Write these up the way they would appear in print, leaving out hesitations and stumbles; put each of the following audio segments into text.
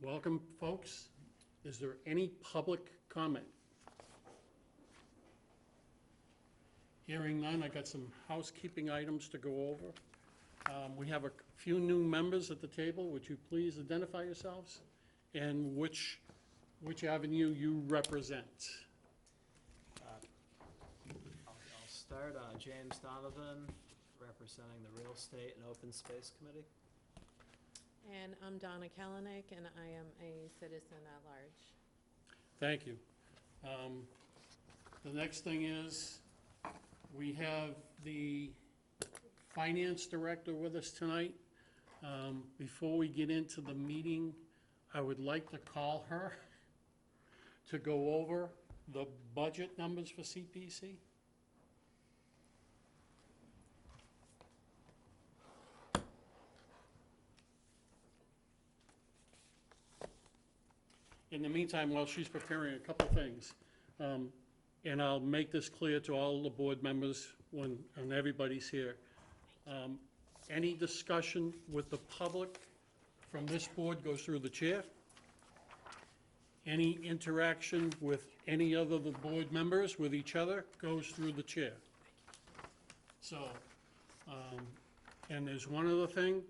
Welcome, folks. Is there any public comment? Hearing none, I got some housekeeping items to go over. We have a few new members at the table. Would you please identify yourselves and which avenue you represent? I'll start. James Donovan, representing the Real Estate and Open Space Committee. And I'm Donna Kalanick, and I am a citizen at large. Thank you. The next thing is, we have the finance director with us tonight. Before we get into the meeting, I would like to call her to go over the budget numbers for CPC. In the meantime, while she's preparing a couple things, and I'll make this clear to all the board members when everybody's here. Any discussion with the public from this board goes through the chair. Any interaction with any other of the board members with each other goes through the chair. So, and there's one other thing,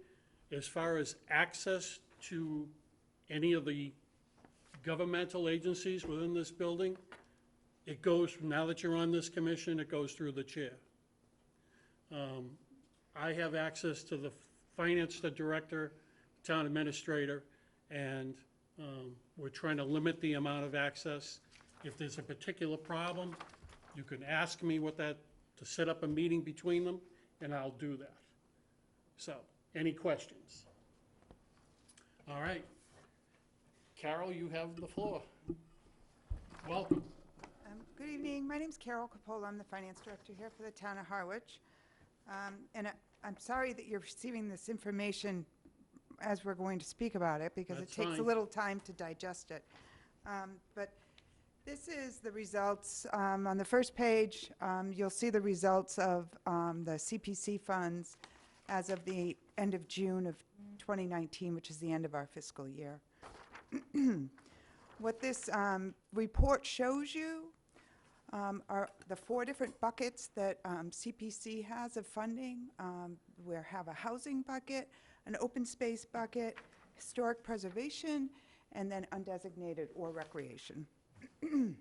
as far as access to any of the governmental agencies within this building, it goes, now that you're on this commission, it goes through the chair. I have access to the finance director, town administrator, and we're trying to limit the amount of access. If there's a particular problem, you can ask me to set up a meeting between them, and I'll do that. So, any questions? All right. Carol, you have the floor. Welcome. Good evening. My name is Carol Capola. I'm the finance director here for the town of Harwich. And I'm sorry that you're receiving this information as we're going to speak about it, because That's it takes fine. a little time to digest it. But this is the results. On the first page, you'll see the results of the CPC funds as of the end of June of 2019, which is the end of our fiscal year. What this report shows you are the 4 different buckets that CPC has of funding. We have a housing bucket, an open space bucket, historic preservation, and then undesignated or recreation. And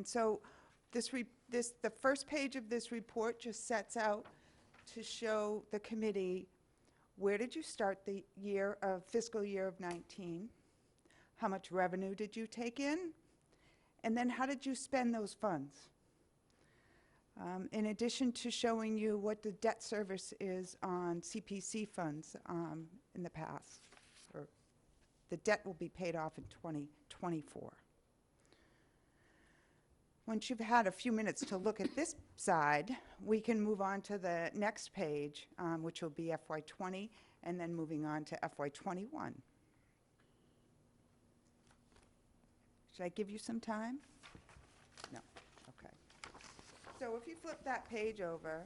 so the first page of this report just sets out to show the committee, where did you start the fiscal year of 19? How much revenue did you take in? And then how did you spend those funds? In addition to showing you what the debt service is on CPC funds in the past, or the debt will be paid off in 2024. Once you've had a few minutes to look at this side, we can move on to the next page, which will be FY20, and then moving on to FY21. Should I give you some time? No. Okay. So if you flip that page over,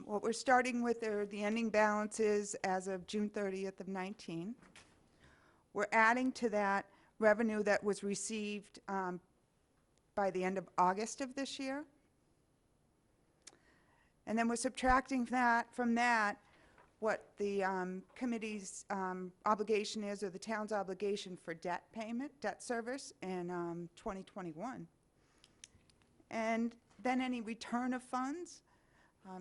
what we're starting with are the ending balances as of June 30th of 19. We're adding to that revenue that was received by the end of August of this year. And then we're subtracting from that what the committee's obligation is, or the town's obligation for debt payment, debt service in 2021. And then any return of funds.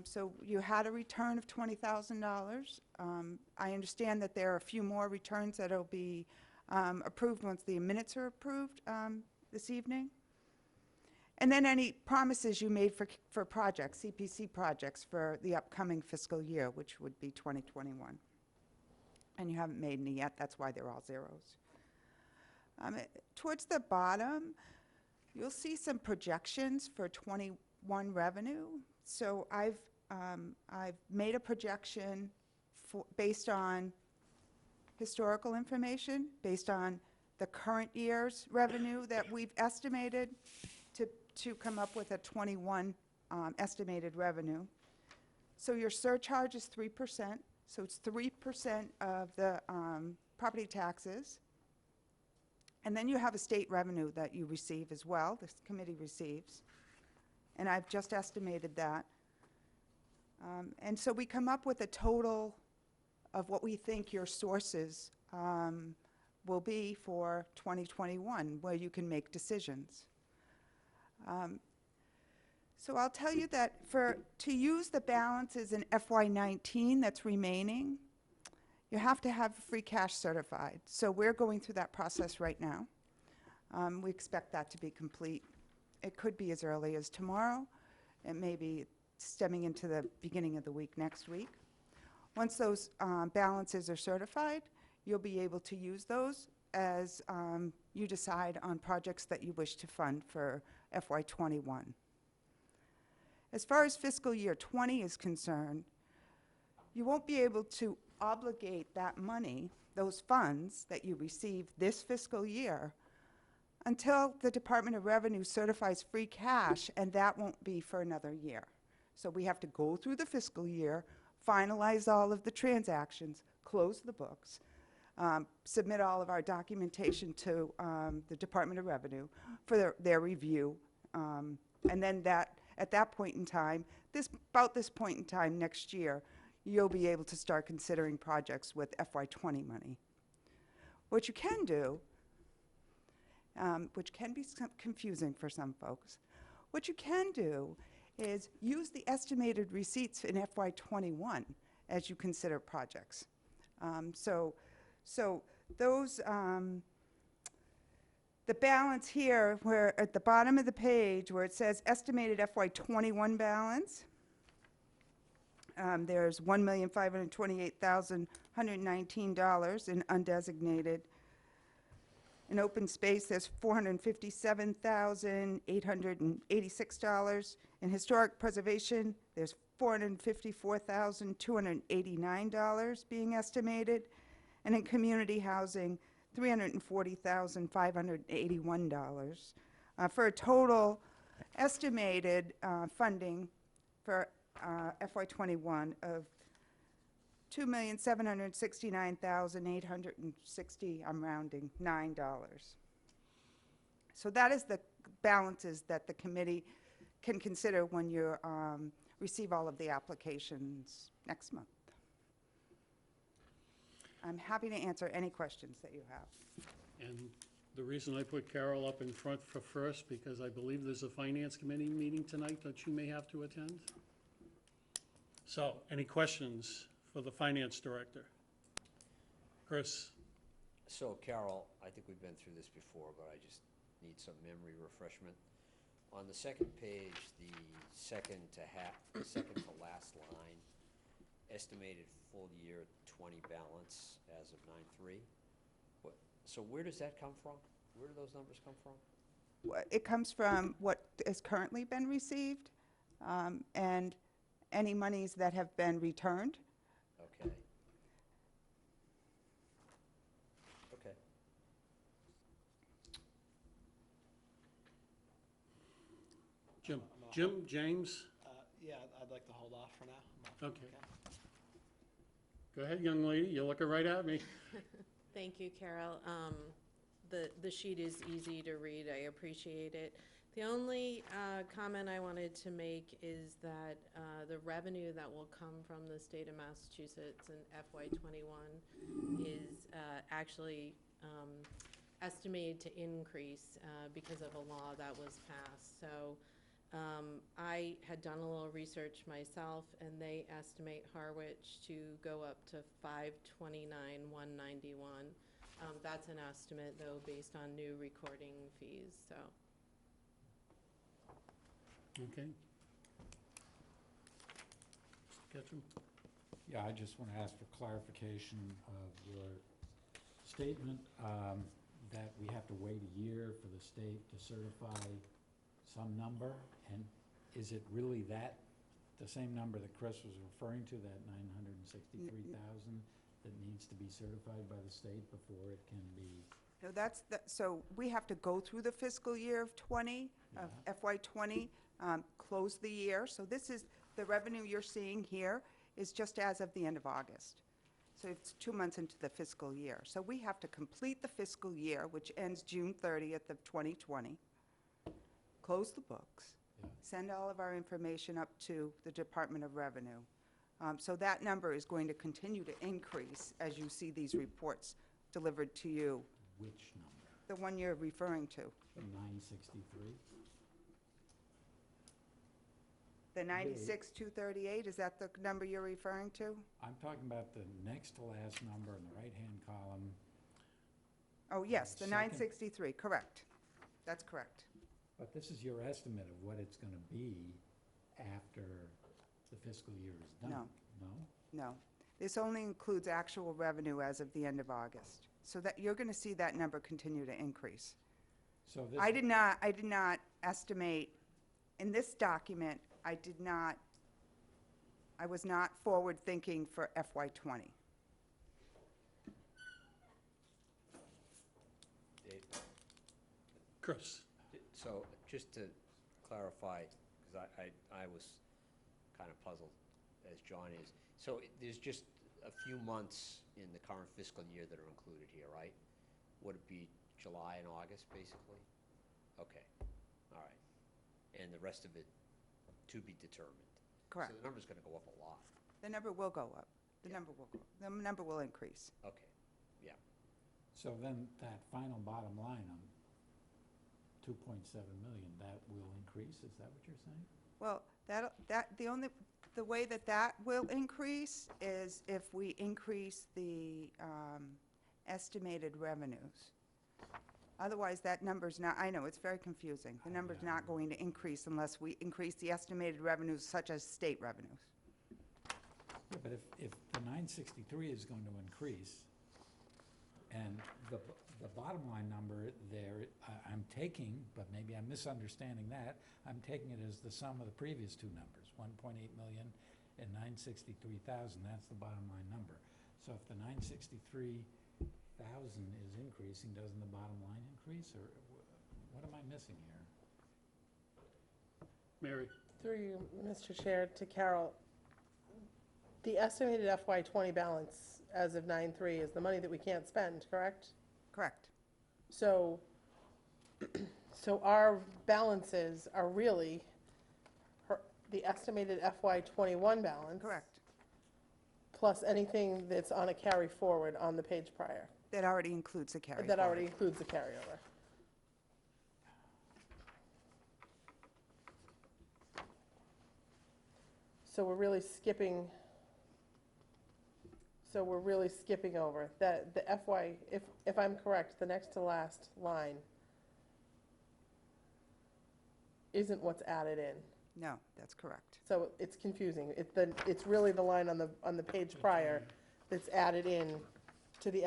So you had a return of $20,000. I understand that there are a few more returns that will be approved once the minutes are approved this evening. And then any promises you made for projects, CPC projects, for the upcoming fiscal year, which would be 2021. And you haven't made any yet. That's why they're all zeros. Towards the bottom, you'll see some projections for 21 revenue. So I've made a projection based on historical information, based on the current year's revenue that we've estimated to come up with a 21 estimated revenue. So your surcharge is 3%, So it's 3% of the property taxes. And then you have a state revenue that you receive as well, this committee receives. And I've just estimated that. And so we come up with a total of what we think your sources will be for 2021, where you can make decisions. So I'll tell you that to use the balances in FY19 that's remaining, you have to have free cash certified. So we're going through that process right now. We expect that to be complete. It could be as early as tomorrow. It may be stemming into the beginning of the week next week. Once those balances are certified, you'll be able to use those as you decide on projects that you wish to fund for FY21. As far as fiscal year 20 is concerned, you won't be able to obligate that money, those funds that you received this fiscal year, until the Department of Revenue certifies free cash, and that won't be for another year. So we have to go through the fiscal year, finalize all of the transactions, close the books, submit all of our documentation to the Department of Revenue for their review, and then at that point in time, about this point in time next year, you'll be able to start considering projects with FY20 money. What you can do, which can be confusing for some folks, what you can do is use the estimated receipts in FY21 as you consider projects. So those, the balance here, where at the bottom of the page where it says estimated FY21 balance, there's $1,528,119 in undesignated. In open space, there's $457,886. In historic preservation, there's $454,289 being estimated. And in community housing, $340,581, for a total estimated funding for FY21 of $2,769,860, I'm rounding, $9. So that is the balances that the committee can consider when you receive all of the applications next month. I'm happy to answer any questions that you have. And the reason I put Carol up in front for first, because I believe there's a finance committee meeting tonight that you may have to attend. So, any questions for the finance director? Chris? So Carol, I think we've been through this before, but I just need some memory refreshment. On the second page, the second to last line, estimated full year 20 balance as of 9/3. So where does that come from? Where do those numbers come from? It comes from what has currently been received, and any monies that have been returned. Okay. Okay. James? Yeah, I'd like to hold off for now. Okay. Go ahead, young lady, you're looking right at me. Thank you, Carol. The sheet is easy to read. I appreciate it. The only comment I wanted to make is that the revenue that will come from the state of Massachusetts in FY21 is actually estimated to increase because of a law that was passed. So I had done a little research myself, and they estimate Harwich to go up to $529,191. That's an estimate, though, based on new recording fees. So. Okay. Ketchum? Yeah, I just want to ask for clarification of your statement that we have to wait a year for the state to certify some number, and is it really the same number that Chris was referring to, that 963,000 that needs to be certified by the state before it can be? No, so we have to go through the fiscal year of 20, of FY20, close the year. So this is, the revenue you're seeing here is just as of the end of August. So it's 2 months into the fiscal year. So we have to complete the fiscal year, which ends June 30th of 2020, close the books, Yeah. send all of our information up to the Department of Revenue. So that number is going to continue to increase as you see these reports delivered to you, Which number? the one you're referring to. 963? The 96,238, is that the number you're referring to? I'm talking about the next to last number in the right-hand column. Oh, yes, the Second. 963, correct. That's correct. But this is your estimate of what it's going to be after the fiscal year is done? No. No? No. This only includes actual revenue as of the end of August. So that, you're going to see that number continue to increase. So this. I did not estimate, in this document, I was not forward-thinking for FY '20. Dave? Chris? So, just to clarify, because I was kind of puzzled, as John is. So there's just a few months in the current fiscal year that are included here, right? Would it be July and August, basically? Okay, all right. And the rest of it to be determined? Correct. So the number's gonna go up a lot. The number will go up. The Yeah. number will go, the number will increase. Okay, yeah. So then that final bottom line on 2.7 million, that will increase, is that what you're saying? Well, the way that will increase is if we increase the estimated revenues. Otherwise, that number's not, I know, it's very confusing. The number's not going to increase unless we increase the estimated revenues such as state revenues. Yeah, but if the 963 is going to increase, and the bottom line number there, I'm taking, but maybe I'm misunderstanding that, I'm taking it as the sum of the previous two numbers, 1.8 million and 963,000, that's the bottom line number. So if the 963,000 is increasing, doesn't the bottom line increase, or what am I missing here? Mary? Through you, Mr. Chair, to Carol, the estimated FY '20 balance as of 9/3 is the money that we can't spend, correct? Correct. So, so our balances are really the estimated FY '21 balance. Correct. Plus anything that's on a carry forward on the page prior. That already includes the carry That already forward. includes the carryover. So we're really skipping over that, the FY, if I'm correct, the next to last line isn't what's added in. No, that's correct. So it's confusing. It's really the line on the page prior that's added in to the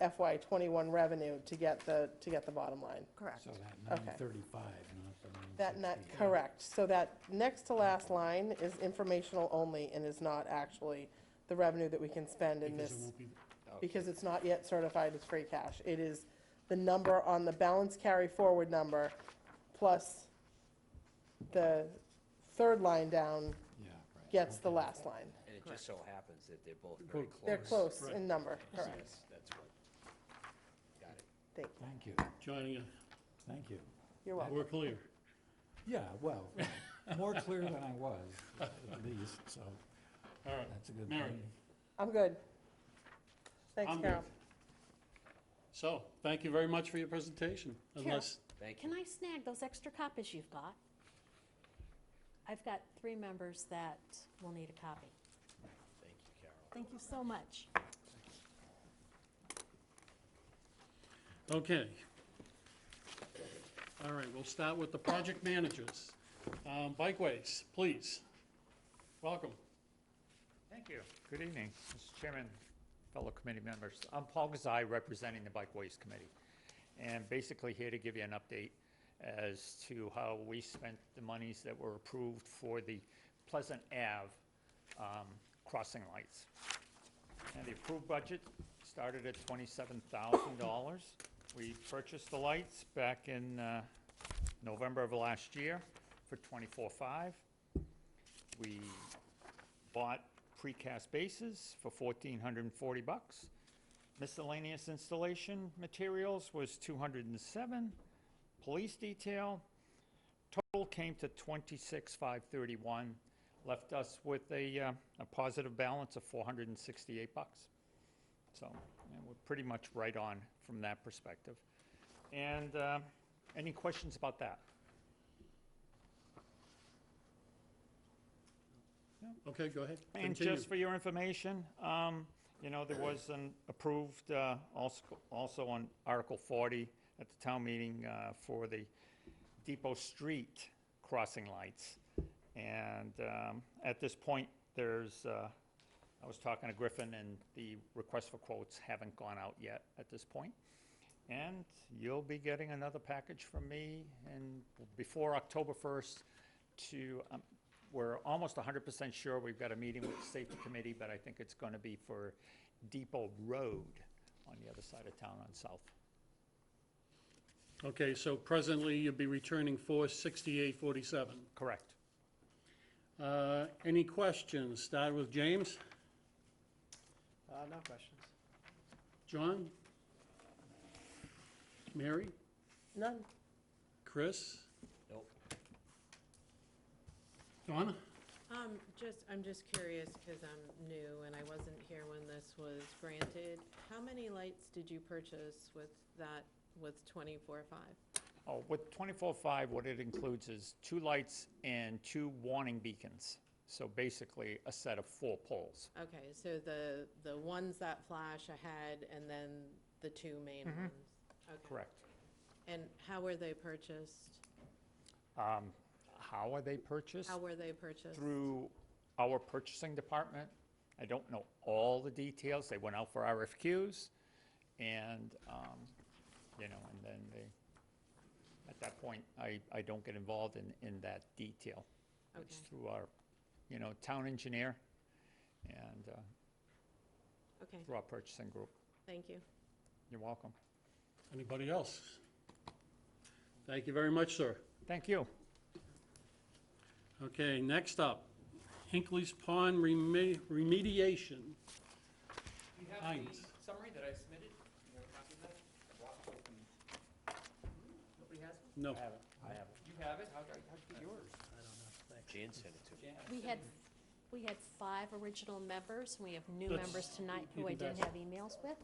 FY '21 revenue to get the bottom line. Correct. So that Okay. 935, not the 963. That not, correct. So that next to last line is informational only and is not actually the revenue that we can spend in Because this, it won't be, because it's not yet certified as free cash. It is the number on the balance carry forward number plus the third line down Yeah, right. gets the Okay. last line. And it just so happens that they're both very close. They're close Right. in number, So correct. that's what, got it. Thank you. Thank you, Johnny, thank you. You're welcome. we're clear. Yeah, well, more clear than I was, at least, so All right. that's a good Mary. thing. I'm good. Thanks, I'm good. Carol. So, thank you very much for your presentation. Unless, Thank you. Can I snag those extra copies you've got? I've got 3 members that will need a copy. Thank you, Carol. Thank you so much. okay. All right, we'll start with the project managers. Bikeways, please. Welcome. Thank you. Good evening, Mr. Chairman, fellow committee members. I'm Paul Gazai, representing the Bikeways Committee, and basically here to give you an update as to how we spent the monies that were approved for the Pleasant Ave crossing lights. And the approved budget started at $27,000. We purchased the lights back in November of last year for $24,500. We bought precast bases for $1,440. Miscellaneous installation materials was $207. Police detail, total came to $26,531, left us with a positive balance of $468. So, we're pretty much right on from that perspective. And any questions about that? Okay, go ahead. And Continue. just for your information, you know, there was an approved, also on Article 40 at the town meeting for the Depot Street crossing lights. And at this point, there's, I was talking to Griffin, and the request for quotes haven't gone out yet at this point. And you'll be getting another package from me and before October 1st to, we're almost 100% sure we've got a meeting with the safety committee, but I think it's going to be for Depot Road on the other side of town on South. Okay, so presently you'll be returning $468.47. Correct. Any questions? Start with James. No questions. John? Mary? None. Chris? Nope. Donna? I'm just curious, because I'm new and I wasn't here when this was granted. How many lights did you purchase with that, with 24.5? Oh, with 24.5, what it includes is 2 lights and 2 warning beacons. So basically a set of 4 poles. Okay, so the ones that flash ahead and then the 2 main ones? Okay. Correct. And how were they purchased? How are they purchased? How were they purchased? Through our purchasing department. I don't know all the details. They went out for RFQs, and, you know, and then they, at that point, I don't get involved in that detail. It's Okay. through our, you know, town engineer and Okay, through our purchasing group. thank you. You're welcome. Anybody else? Thank you very much, sir. Thank you. Okay, next up, Hinckley's Pond remediation. You have Heinz. the summary that I submitted? You have a copy of that? I brought it open. Nobody has it? No. I have it. You have it? How'd you get yours? I don't know, thanks. Jan sent it to me. Jan, We send had, me- we had 5 original members, and we have new That's- members tonight you who I can didn't pass have emails with,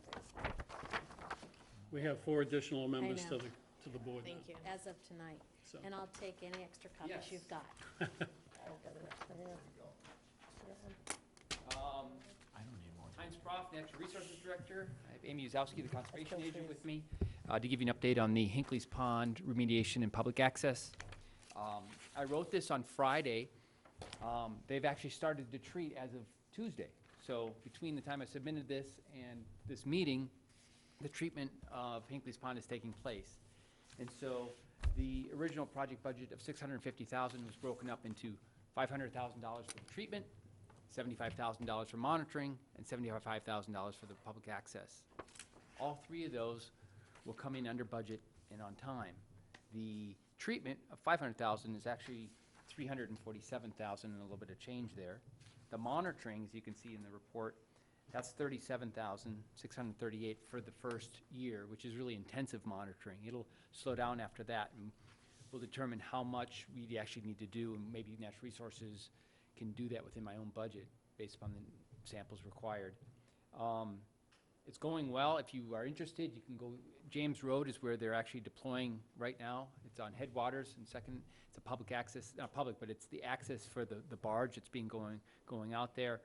We have 4 additional members know. to the board now. Thank you. as of tonight. So- And I'll take any extra copies Yes. you've got. I don't need more. Heinz Prof, Natural Resources Director. I have Amy Uzowski, the Conservation Agent, with me to give you an update on the Hinckley's Pond remediation and public access. I wrote this on Friday. They've actually started to treat as of Tuesday. So between the time I submitted this and this meeting, the treatment of Hinckley's Pond is taking place. And so the original project budget of $650,000 was broken up into $500,000 for the treatment, $75,000 for monitoring, and $75,000 for the public access. All 3 of those will come in under budget and on time. The treatment of $500,000 is actually $347,000 and a little bit of change there. The monitoring, as you can see in the report, that's $37,638 for the first year, which is really intensive monitoring. It'll slow down after that, and we'll determine how much we actually need to do, and maybe Natural Resources can do that within my own budget based upon the samples required. It's going well. If you are interested, you can go, James Road is where they're actually deploying right now. It's on Headwaters, and second, it's a public access, not public, but it's the access for the barge that's being going out there.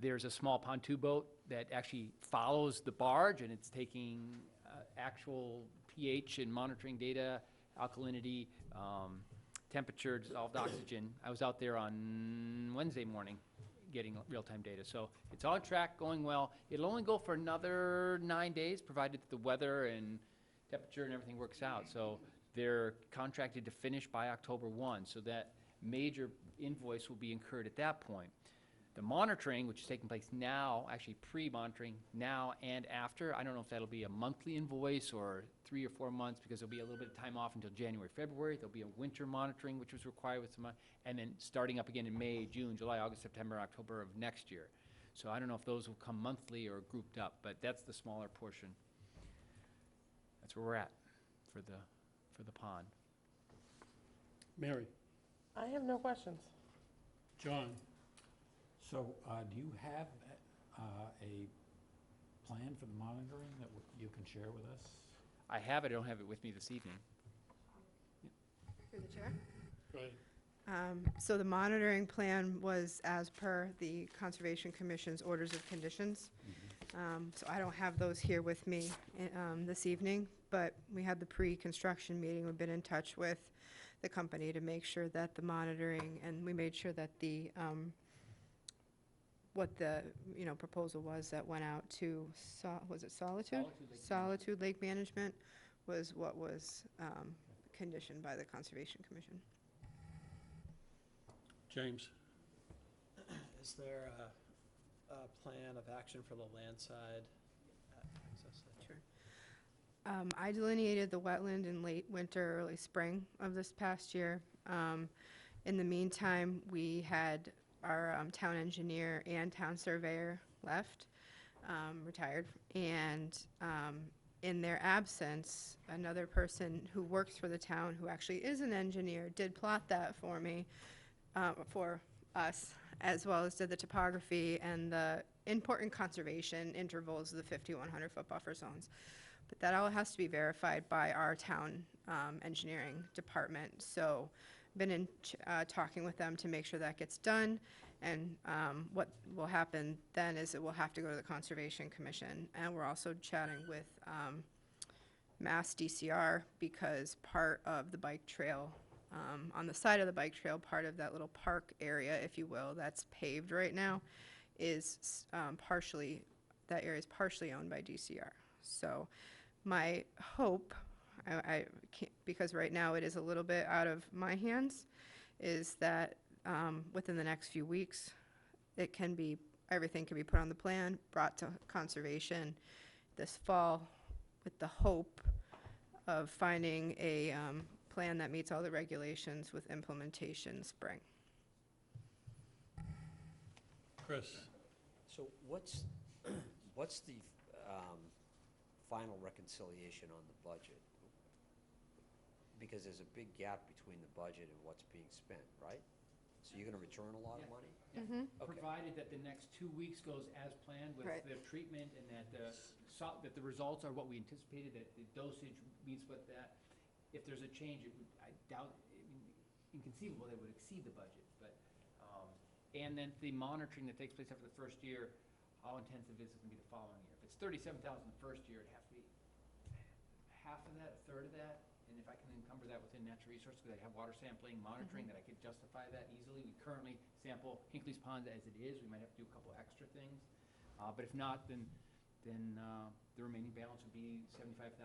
There's a small pontoon boat that actually follows the barge, and it's taking actual pH and monitoring data, alkalinity, temperature, dissolved oxygen. I was out there on Wednesday morning getting real-time data. So it's on track, going well. It'll only go for another 9 days, provided the weather and temperature and everything works out. So they're contracted to finish by October 1, so that major invoice will be incurred at that point. The monitoring, which is taking place now, actually pre-monitoring now and after, I don't know if that'll be a monthly invoice or 3 or 4 months, because there'll be a little bit of time off until January, February. There'll be a winter monitoring, which was required with some, and then starting up again in May, June, July, August, September, October of next year. So I don't know if those will come monthly or grouped up, but that's the smaller portion. That's where we're at for the pond. Mary, I have no questions. John, So, do you have a plan for the monitoring that you can share with us? I have it, I don't have it with me this evening. Through the chair. go ahead. So the monitoring plan was as per the Conservation Commission's orders of conditions. So I don't have those here with me this evening, but we had the pre-construction meeting. We've been in touch with the company to make sure that the monitoring, and we made sure that the, what the, proposal was that went out to, was it Solitude? Solitude Lake Management was what was conditioned by the Conservation Commission. James, Is there a plan of action for the land side access? Sure. I delineated the wetland in late winter, early spring of this past year. In the meantime, we had our town engineer and town surveyor left, retired, and in their absence, another person who works for the town, who actually is an engineer, did plot that for me, for us, as well as did the topography and the important conservation intervals of the 5,100-foot buffer zones. But that all has to be verified by our town engineering department. So been in talking with them to make sure that gets done. And what will happen then is it will have to go to the Conservation Commission. And we're also chatting with Mass DCR, because part of the bike trail, on the side of the bike trail, part of that little park area, if you will, that's paved right now, is that area is partially owned by DCR. So my hope, I can't, because right now it is a little bit out of my hands, is that within the next few weeks, everything can be put on the plan, brought to conservation this fall, with the hope of finding a plan that meets all the regulations with implementation spring. Chris, So what's the final reconciliation on the budget? Because there's a big gap between the budget and what's being spent, right? So you're gonna return a lot of money? Okay. Provided that the next 2 weeks goes as planned with Right. the treatment, and that the results are what we anticipated, that the dosage meets what that. If there's a change, I doubt, inconceivable that it would exceed the budget, but, and then the monitoring that takes place after the first year, how intensive is it gonna be the following year? If it's 37,000 the first year, it'd have to be half of that, a third of that, and if I can encumber that within natural resources, because I have water sampling, monitoring, that I could justify that easily. We currently sample Hinckley's Pond as it is. We might have to do a couple extra things, but if not, then the remaining balance would be 75,000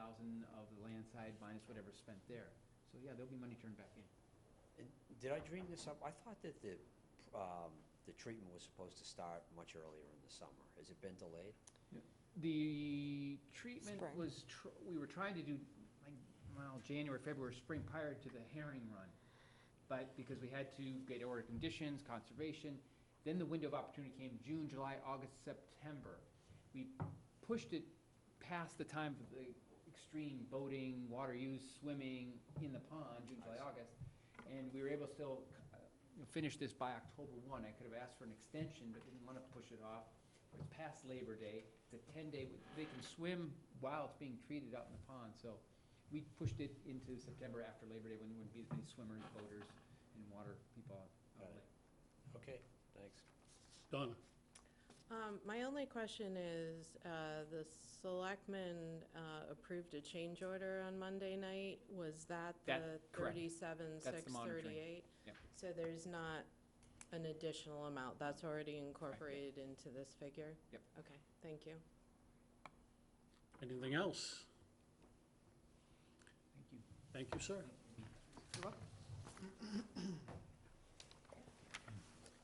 of the land side minus whatever's spent there. So yeah, there'll be money turned back in. And did I dream this up? I thought that the treatment was supposed to start much earlier in the summer. Has it been delayed? The treatment Spring. was, we were trying to do, January, February, spring, prior to the herring run. But because we had to get order conditions, conservation, then the window of opportunity came June, July, August, September. We pushed it past the time of the extreme boating, water use, swimming in the pond, June, July, August. And we were able to still finish this by October 1. I could have asked for an extension, but didn't want to push it off. It was past Labor Day. It's a 10-day, they can swim while it's being treated out in the pond. So we pushed it into September after Labor Day, when there wouldn't be as many swimmers, boaters, and water people out Got of the it. lake. Okay, thanks. Donna, My only question is, the selectmen approved a change order on Monday night. Was that the Correct. 37,638? That's the monitoring. Yep. So there's not an additional amount, that's already incorporated into this figure? Yep. Okay, thank you. anything else? Thank you. Thank you, sir.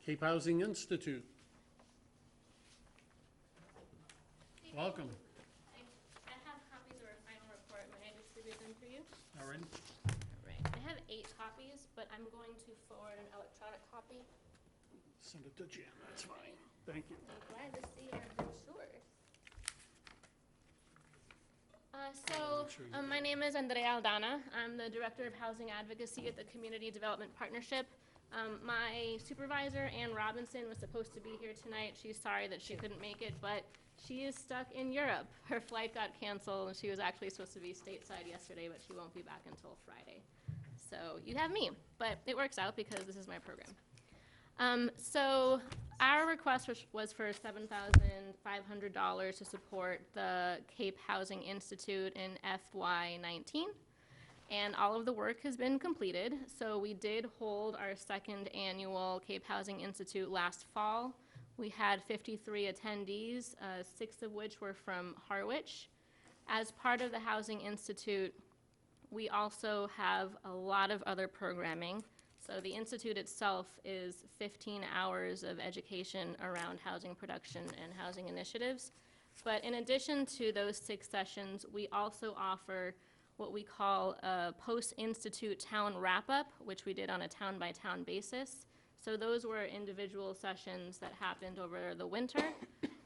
Cape Housing Institute, Welcome. I have copies of our final report. May I distribute them for you? All right. Right. I have 8 copies, but I'm going to forward an electronic copy. Send it to Jan, that's fine. Thank you. I'm glad to see our brochures. My name is Andrea Aldana. I'm the Director of Housing Advocacy at the Community Development Partnership. My supervisor, Ann Robinson, was supposed to be here tonight. She's sorry that she couldn't make it, but she is stuck in Europe. Her flight got canceled, and she was actually supposed to be stateside yesterday, but she won't be back until Friday. So you have me, but it works out because this is my program. So our request was for $7,500 to support the Cape Housing Institute in FY19. And all of the work has been completed. So we did hold our second annual Cape Housing Institute last fall. We had 53 attendees, 6 of which were from Harwich. As part of the Housing Institute, we also have a lot of other programming. So the Institute itself is 15 hours of education around housing production and housing initiatives. But in addition to those 6 sessions, we also offer what we call a post-institute town wrap-up, which we did on a town-by-town basis. So those were individual sessions that happened over the winter,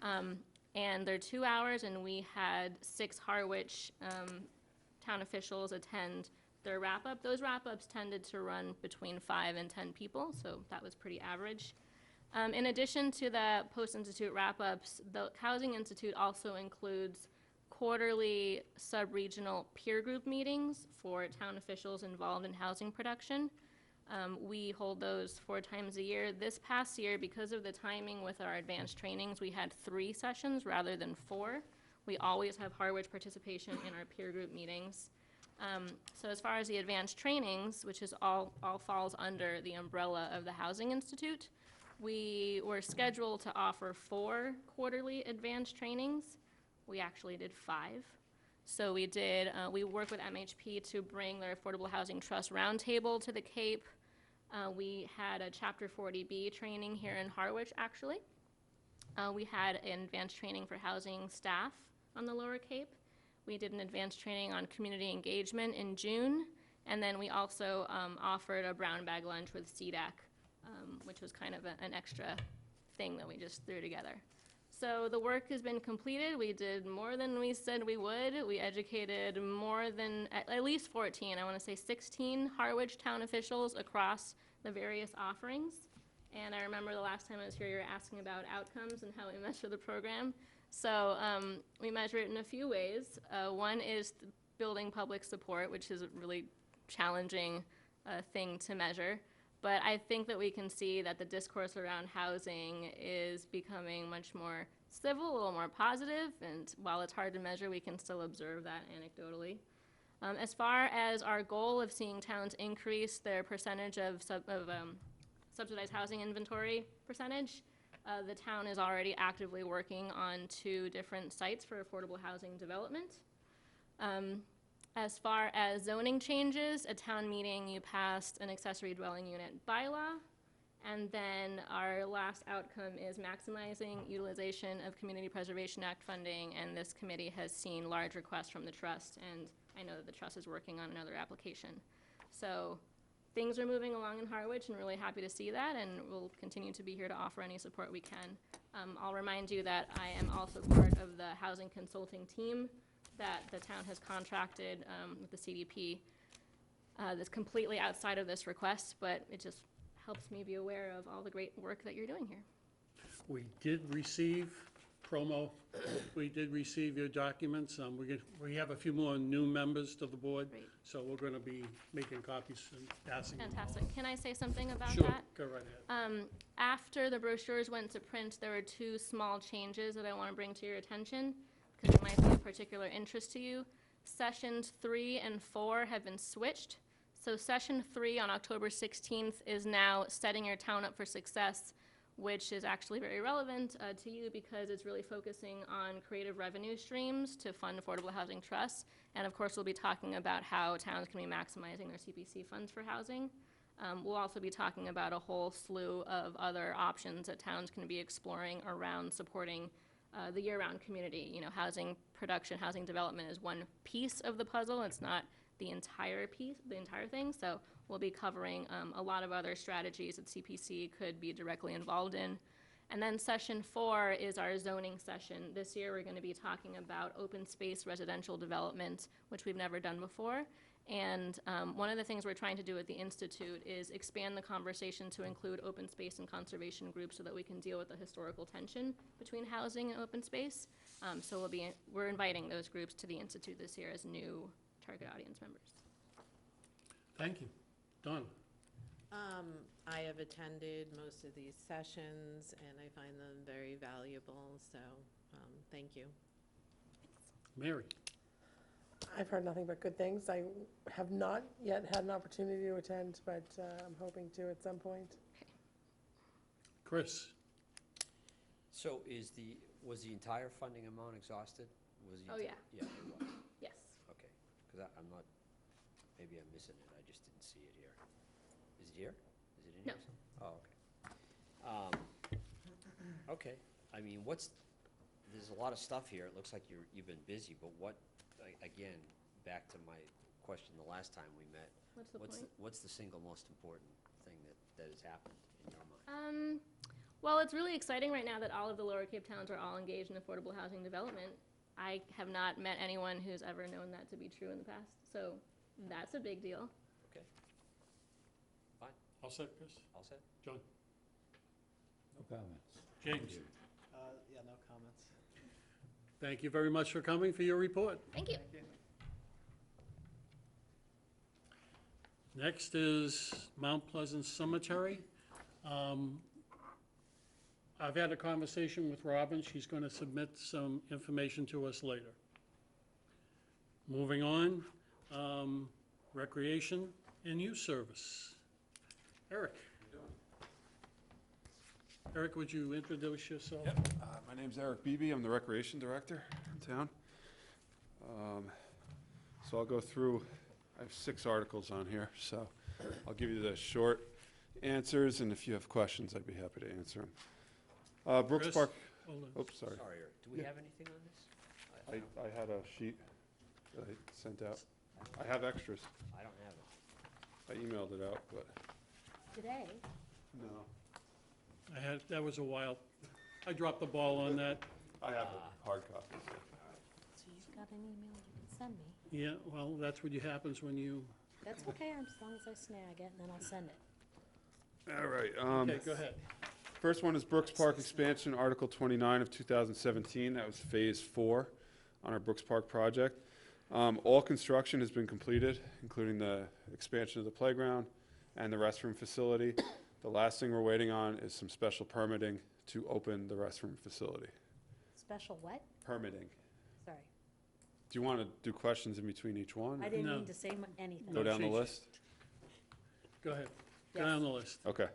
and they're 2 hours, and we had 6 Harwich town officials attend their wrap-up. Those wrap-ups tended to run between 5 and 10 people, so that was pretty average. In addition to the post-institute wrap-ups, the Housing Institute also includes quarterly sub-regional peer group meetings for town officials involved in housing production. We hold those 4 times a year. This past year, because of the timing with our advanced trainings, we had 3 sessions rather than 4. We always have Harwich participation in our peer group meetings. So as far as the advanced trainings, which is all falls under the umbrella of the Housing Institute, we were scheduled to offer 4 quarterly advanced trainings. We actually did 5. So we worked with MHP to bring their Affordable Housing Trust Roundtable to the Cape. We had a Chapter 40B training here in Harwich, actually. We had an advanced training for housing staff on the Lower Cape. We did an advanced training on community engagement in June. And then we also offered a brown bag lunch with CDAC, which was kind of an extra thing that we just threw together. So the work has been completed. We did more than we said we would. We educated more than at least 14, I want to say 16 Harwich town officials across the various offerings. And I remember the last time I was here, you were asking about outcomes and how we measure the program. So we measure it in a few ways. One is building public support, which is a really challenging thing to measure. But I think that we can see that the discourse around housing is becoming much more civil, a little more positive, and while it's hard to measure, we can still observe that anecdotally. As far as our goal of seeing towns increase their percentage of subsidized housing inventory percentage, the town is already actively working on 2 different sites for affordable housing development. As far as zoning changes, at town meeting, you passed an accessory dwelling unit bylaw, and then our last outcome is maximizing utilization of Community Preservation Act funding, and this committee has seen large requests from the trust, and I know that the trust is working on another application. So things are moving along in Harwich, and really happy to see that, and we'll continue to be here to offer any support we can. I'll remind you that I am also part of the housing consulting team that the town has contracted with the CDP that's completely outside of this request, but it just helps me be aware of all the great work that you're doing here. We did receive promo. We did receive your documents. We have a few more new members to the board, Great. so we're going to be making copies and passing them along. Fantastic. Can I say something about Sure, that? go right ahead. After the brochures went to print, there were 2 small changes that I want to bring to your attention, because it might be of particular interest to you. Sessions 3 and 4 have been switched. So session 3 on October 16th is now setting your town up for success, which is actually very relevant to you because it's really focusing on creative revenue streams to fund affordable housing trusts. And of course, we'll be talking about how towns can be maximizing their CPC funds for housing. We'll also be talking about a whole slew of other options that towns can be exploring around supporting the year-round community. You know, housing production, housing development is one piece of the puzzle. It's not the entire piece, the entire thing. So we'll be covering a lot of other strategies that CPC could be directly involved in. And then session 4 is our zoning session. This year, we're going to be talking about open space residential development, which we've never done before. And one of the things we're trying to do at the Institute is expand the conversation to include open space and conservation groups so that we can deal with the historical tension between housing and open space. So we're inviting those groups to the Institute this year as new target audience members. Thank you. Donna? I have attended most of these sessions, and I find them very valuable, so thank you. Mary? I've heard nothing but good things. I have not yet had an opportunity to attend, but I'm hoping to at some point. Chris? So was the entire funding amount exhausted? Oh, yeah. Yeah, it was. Yes. Okay, because I'm not, maybe I'm missing it, I just didn't see it here. Is it here? Is it in No. here? Oh, okay. Okay, I mean, there's a lot of stuff here, it looks like you've been busy, but again, back to my question the last time we met. What's the point? What's the single most important thing that has happened in your mind? Well, it's really exciting right now that all of the Lower Cape towns are all engaged in affordable housing development. I have not met anyone who's ever known that to be true in the past, so that's a big deal. Okay. Fine, All set, Chris? all set? John? No comments. James? Yeah, no comments. Thank you very much for coming for your report. Thank you. Next is Mount Pleasant Cemetery. I've had a conversation with Robin. She's going to submit some information to us later. Moving on, Recreation and Youth Service. Eric. Eric, would you introduce yourself? Yep. My name's Eric Beebe. I'm the Recreation Director in town. So I'll go through, I have 6 articles on here, so I'll give you the short answers, and if you have questions, I'd be happy to answer them. Brooks Chris? Park, Hold on. oops, sorry. Sorry, Eric, do we have anything on this? I had a sheet that I sent out. I have extras. I don't have it. I emailed it out, but Today, no. That was a while. I dropped the ball on that. I have a hard copy. so you've got an email you can send me. Yeah, well, that's what happens when you, That's okay, as long as I snag it, and then I'll send it. All right. okay, go ahead. First one is Brooks Park expansion, Article 29 of 2017. That was Phase 4 on our Brooks Park project. All construction has been completed, including the expansion of the playground and the restroom facility. The last thing we're waiting on is some special permitting to open the restroom facility. Special what? Permitting. Sorry. Do you want to do questions in between each one? I or didn't No. mean to say anything. Go No, down the she's- list? Go ahead. Go Yes. down the list. Okay.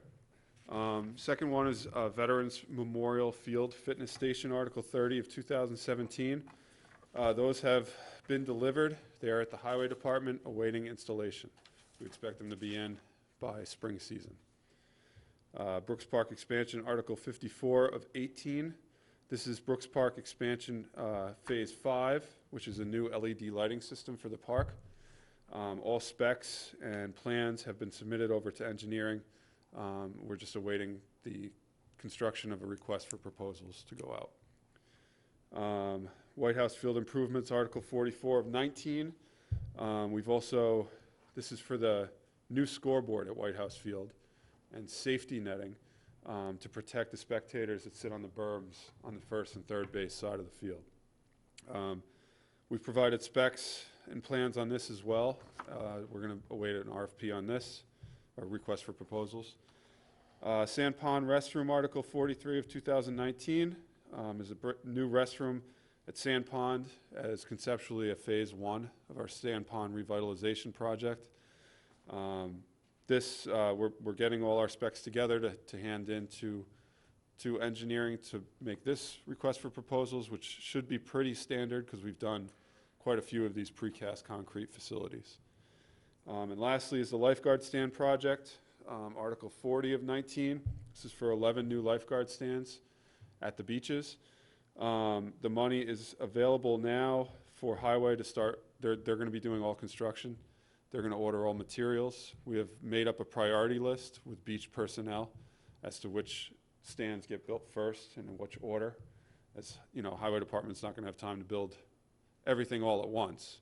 Second one is Veterans Memorial Field Fitness Station, Article 30 of 2017. Those have been delivered. They are at the Highway Department awaiting installation. We expect them to be in by spring season. Brooks Park expansion, Article 54 of 18. This is Brooks Park expansion Phase 5, which is a new LED lighting system for the park. All specs and plans have been submitted over to engineering. We're just awaiting the construction of a request for proposals to go out. Whitehouse Field Improvements, Article 44 of 19. This is for the new scoreboard at Whitehouse Field and safety netting to protect the spectators that sit on the berms on the first and third base side of the field. We've provided specs and plans on this as well. We're going to await an RFP on this, or request for proposals. Sand Pond Restroom, Article 43 of 2019, is a new restroom at Sand Pond as conceptually a Phase 1 of our Sand Pond revitalization project. We're getting all our specs together to hand in to engineering to make this request for proposals, which should be pretty standard because we've done quite a few of these precast concrete facilities. And lastly is the lifeguard stand project, Article 40 of 19. This is for 11 new lifeguard stands at the beaches. The money is available now for highway to start. They're going to be doing all construction. They're going to order all materials. We have made up a priority list with beach personnel as to which stands get built first and in which order. As you know, highway department's not going to have time to build everything all at once,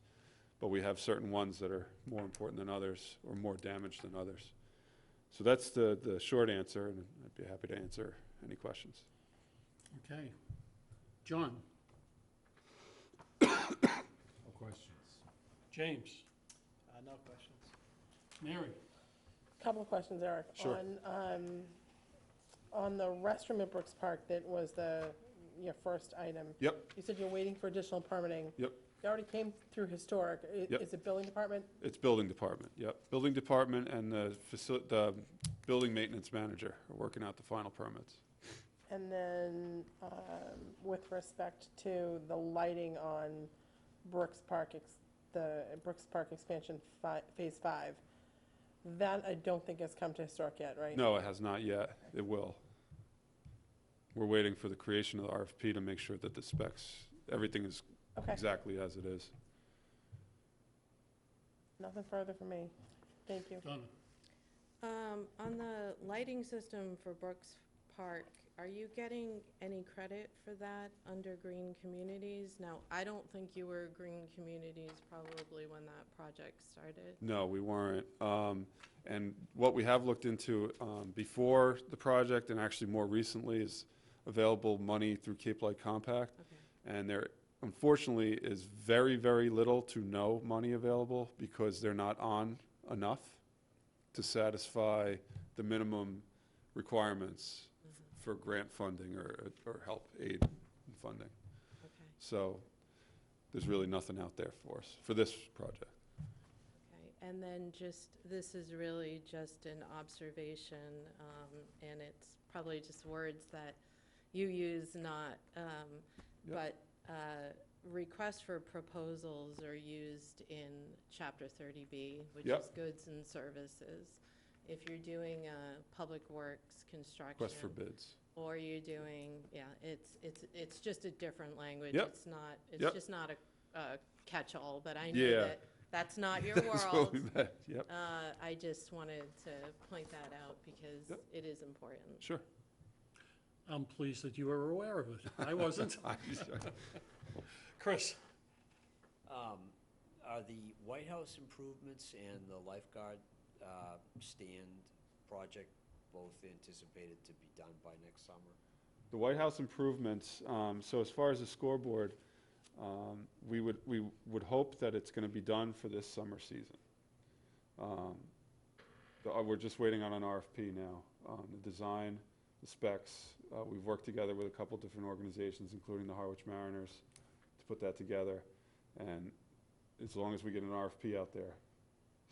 but we have certain ones that are more important than others or more damaged than others. So that's the short answer, and I'd be happy to answer any questions. Okay. John? No questions. James? No questions. Mary? Couple of questions, Eric. Sure. On the restroom at Brooks Park, that was your first item. Yep. You said you're waiting for additional permitting. Yep. It already came through historic. Yep. Is it building department? It's building department, yep. Building department and the building maintenance manager are working out the final permits. And then, with respect to the lighting on Brooks Park, the Brooks Park expansion phase 5, that I don't think has come to historic yet, right? No, it has not yet. It will. We're waiting for the creation of the RFP to make sure that the specs, everything is Okay, exactly as it is. nothing further from me. Thank you. Donna? On the lighting system for Brooks Park, are you getting any credit for that under Green Communities? Now, I don't think you were Green Communities probably when that project started. No, we weren't. And what we have looked into before the project and actually more recently is available money through Cape Light Compact. Okay. And there, unfortunately, is very, very little to no money available because they're not on enough to satisfy the minimum requirements for grant funding or help aid in funding. Okay. So there's really nothing out there for us, for this project. Okay, and then this is really just an observation, and it's probably just words that you use, not, but requests for proposals are used in Chapter 30B, which Yep. is goods and services. If you're doing public works construction. Request for bids. Or you're doing, it's just a different language. Yep. It's Yep. just not a catch-all, but I know Yeah. that that's not your That's what world. we meant. Yep, I just wanted to point that out because Yep. it is important. sure. I'm pleased that you were aware of it. I wasn't. Chris? Are the Whitehouse Improvements and the lifeguard stand project both anticipated to be done by next summer? The White House improvements, so as far as the scoreboard, we would hope that it's going to be done for this summer season. We're just waiting on an RFP now. The design, the specs, we've worked together with a couple different organizations, including the Harwich Mariners, to put that together. And as long as we get an RFP out there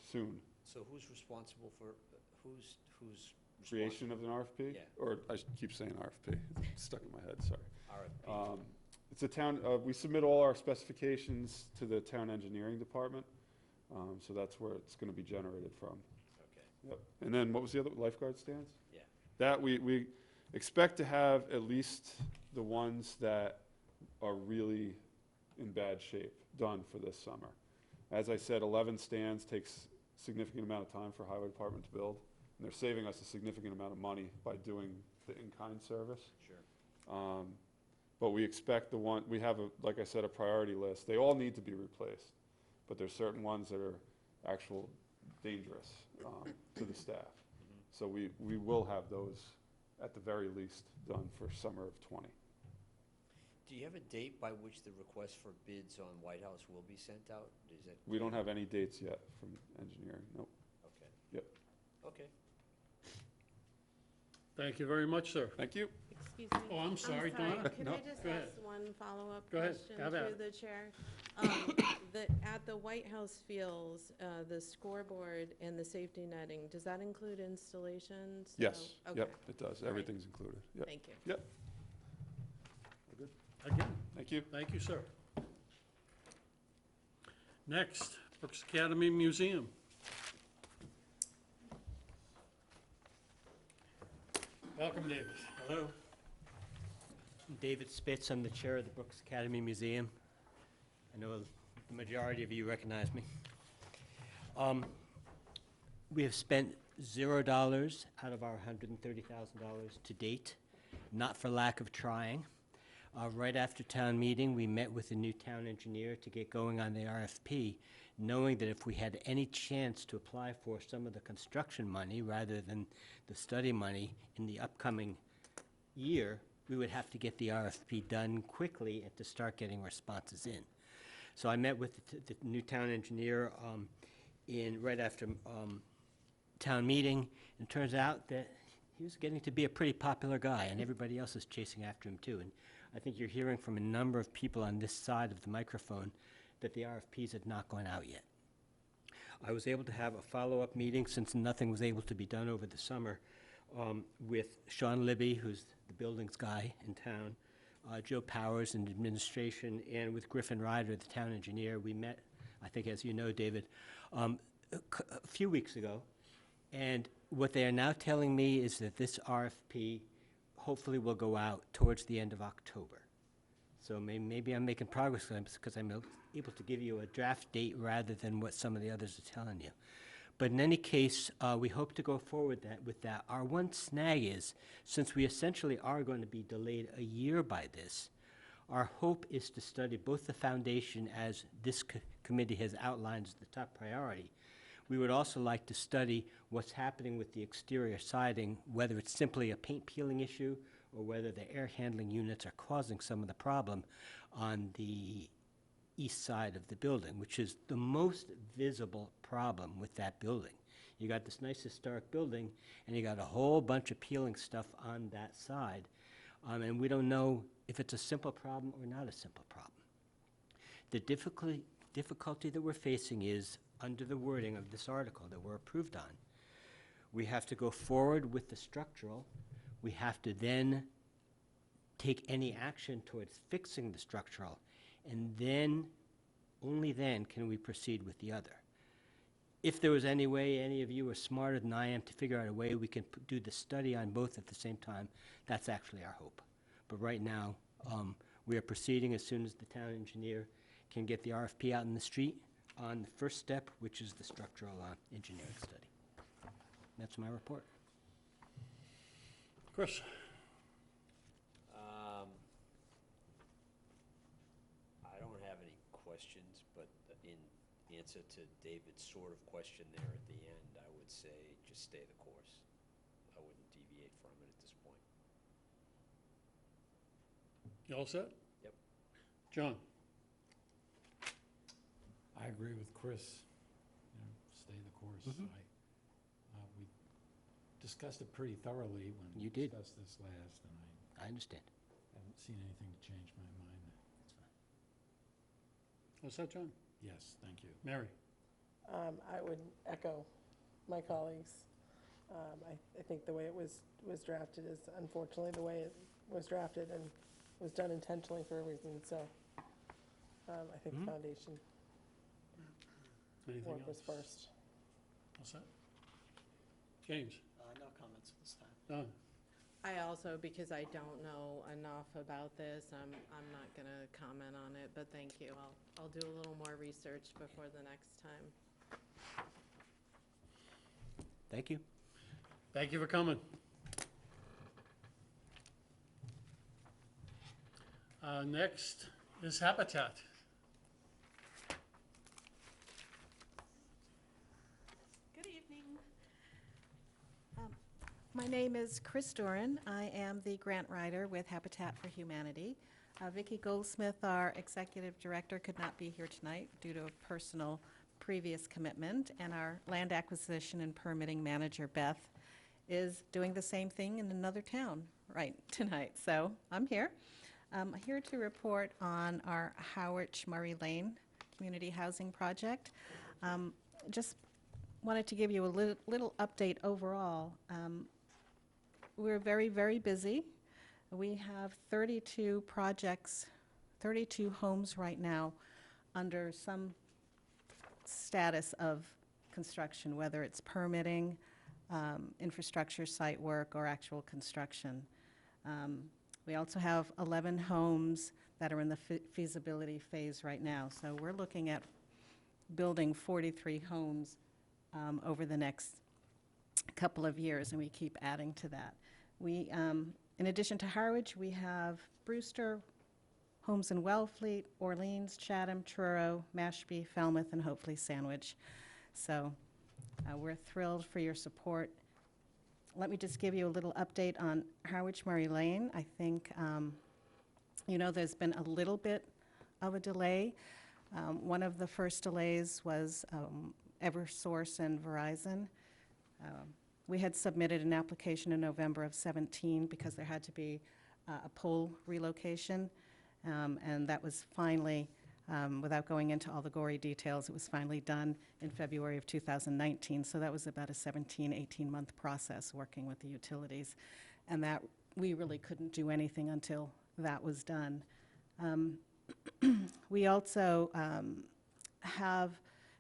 soon. So who's responsible for, who's Creation of an RFP? Yeah. Or I keep saying RFP, it's stuck in my head, sorry. RFP? It's a town, we submit all our specifications to the town engineering department, so that's where it's gonna be generated from. Okay, Yep. And then what was the other, lifeguard stands? yeah. That, we expect to have at least the ones that are really in bad shape done for this summer. As I said, 11 stands takes a significant amount of time for highway department to build, and they're saving us a significant amount of money by doing the in-kind service. Sure. But we expect we have, like I said, a priority list. They all need to be replaced, but there's certain ones that are actual dangerous to the staff. So we will have those at the very least done for summer of '20. Do you have a date by which the request for bids on White House will be sent out? Is it? We don't have any dates yet from engineering, nope. Okay. Yep. Okay. Thank you very much, sir. Thank you. Excuse me. Oh, I'm sorry, Donna. Could No. I just Go ahead. ask one follow-up Go ahead. question Have at to it. the chair? At the White House Fields, the scoreboard and the safety netting, does that include installations? Yes, Okay. yep, it does. right. Everything's included. Yep. Thank you. Yep. We're good. Again, Thank you. thank you, sir. Next, Brooks Academy Museum. Welcome, David. Hello. David Spitz, I'm the chair of the Brooks Academy Museum. I know the majority of you recognize me. We have spent $0 out of our $130,000 to date, not for lack of trying. Right after town meeting, we met with the new town engineer to get going on the RFP, knowing that if we had any chance to apply for some of the construction money rather than the study money in the upcoming year, we would have to get the RFP done quickly and to start getting responses in. So I met with the new town engineer right after town meeting, and it turns out that he was getting to be a pretty popular guy, and everybody else is chasing after him too. And I think you're hearing from a number of people on this side of the microphone that the RFPs had not gone out yet. I was able to have a follow-up meeting, since nothing was able to be done over the summer, with Sean Libby, who's the buildings guy in town, Joe Powers in administration, and with Griffin Ryder, the town engineer. We met, I think, as you know, David, a few weeks ago. And what they are now telling me is that this RFP hopefully will go out towards the end of October. So maybe I'm making progress because I'm able to give you a draft date rather than what some of the others are telling you. But in any case, we hope to go forward with that. Our one snag is, since we essentially are going to be delayed a year by this, our hope is to study both the foundation, as this committee has outlined as the top priority. We would also like to study what's happening with the exterior siding, whether it's simply a paint peeling issue or whether the air handling units are causing some of the problem on the east side of the building, which is the most visible problem with that building. You got this nice historic building, and you got a whole bunch of peeling stuff on that side, and we don't know if it's a simple problem or not a simple problem. The difficulty that we're facing is, under the wording of this article that we're approved on, we have to go forward with the structural. We have to then take any action towards fixing the structural, and then, only then, can we proceed with the other. If there was any way any of you are smarter than I am to figure out a way we can do the study on both at the same time, that's actually our hope. But right now, we are proceeding as soon as the town engineer can get the RFP out in the street on the first step, which is the structural engineering study. That's my report. Chris? I don't have any questions, but in answer to David's sort of question there at the end, I would say just stay the course. I wouldn't deviate from it at this point. You all set? Yep. John? I agree with Chris, stay the course. Mhm. We discussed it pretty thoroughly when we You did. discussed this last, and I understand. I haven't seen anything to change my mind. All set, John? Yes, thank you. Mary? I would echo my colleagues. I think the way it was drafted is unfortunately the way it was drafted, and was done intentionally for a reason, so I think the foundation Anything work was else? first. All set? James? No comments at this time. Don? I also, because I don't know enough about this, I'm not gonna comment on it, but thank you. I'll do a little more research before the next time. Thank you. Thank you for coming. Next is Habitat. Good evening. My name is Chris Doran. I am the grant writer with Habitat for Humanity. Vicki Goldsmith, our executive director, could not be here tonight due to a personal previous commitment, and our land acquisition and permitting manager, Beth, is doing the same thing in another town right tonight. So I'm here. I'm here to report on our Harwich Murray Lane community housing project. Just wanted to give you a little update overall. We're very, very busy. We have 32 projects, 32 homes right now under some status of construction, whether it's permitting, infrastructure, site work, or actual construction. We also have 11 homes that are in the feasibility phase right now. So we're looking at building 43 homes over the next couple of years, and we keep adding to that. We, in addition to Harwich, we have Brewster, homes in Wellfleet, Orleans, Chatham, Truro, Mashpee, Falmouth, and hopefully Sandwich. So we're thrilled for your support. Let me just give you a little update on Harwich Murray Lane. I think, you know, there's been a little bit of a delay. One of the first delays was Eversource and Verizon. We had submitted an application in November of 17 because there had to be a pole relocation, and that was finally, without going into all the gory details, it was finally done in February of 2019. So that was about a 17, 18-month process working with the utilities, and that we really couldn't do anything until that was done. We also have,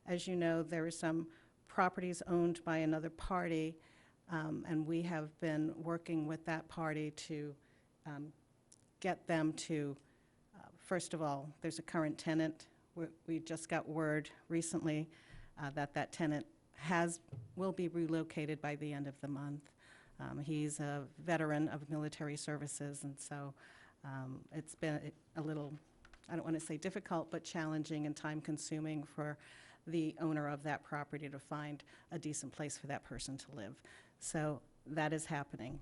as you know, there are some properties owned by another party, and we have been working with that party to get them to, first of all, there's a current tenant. We just got word recently that that tenant will be relocated by the end of the month. He's a veteran of military services, and so it's been a little, I don't want to say difficult, but challenging and time-consuming for the owner of that property to find a decent place for that person to live. So that is happening.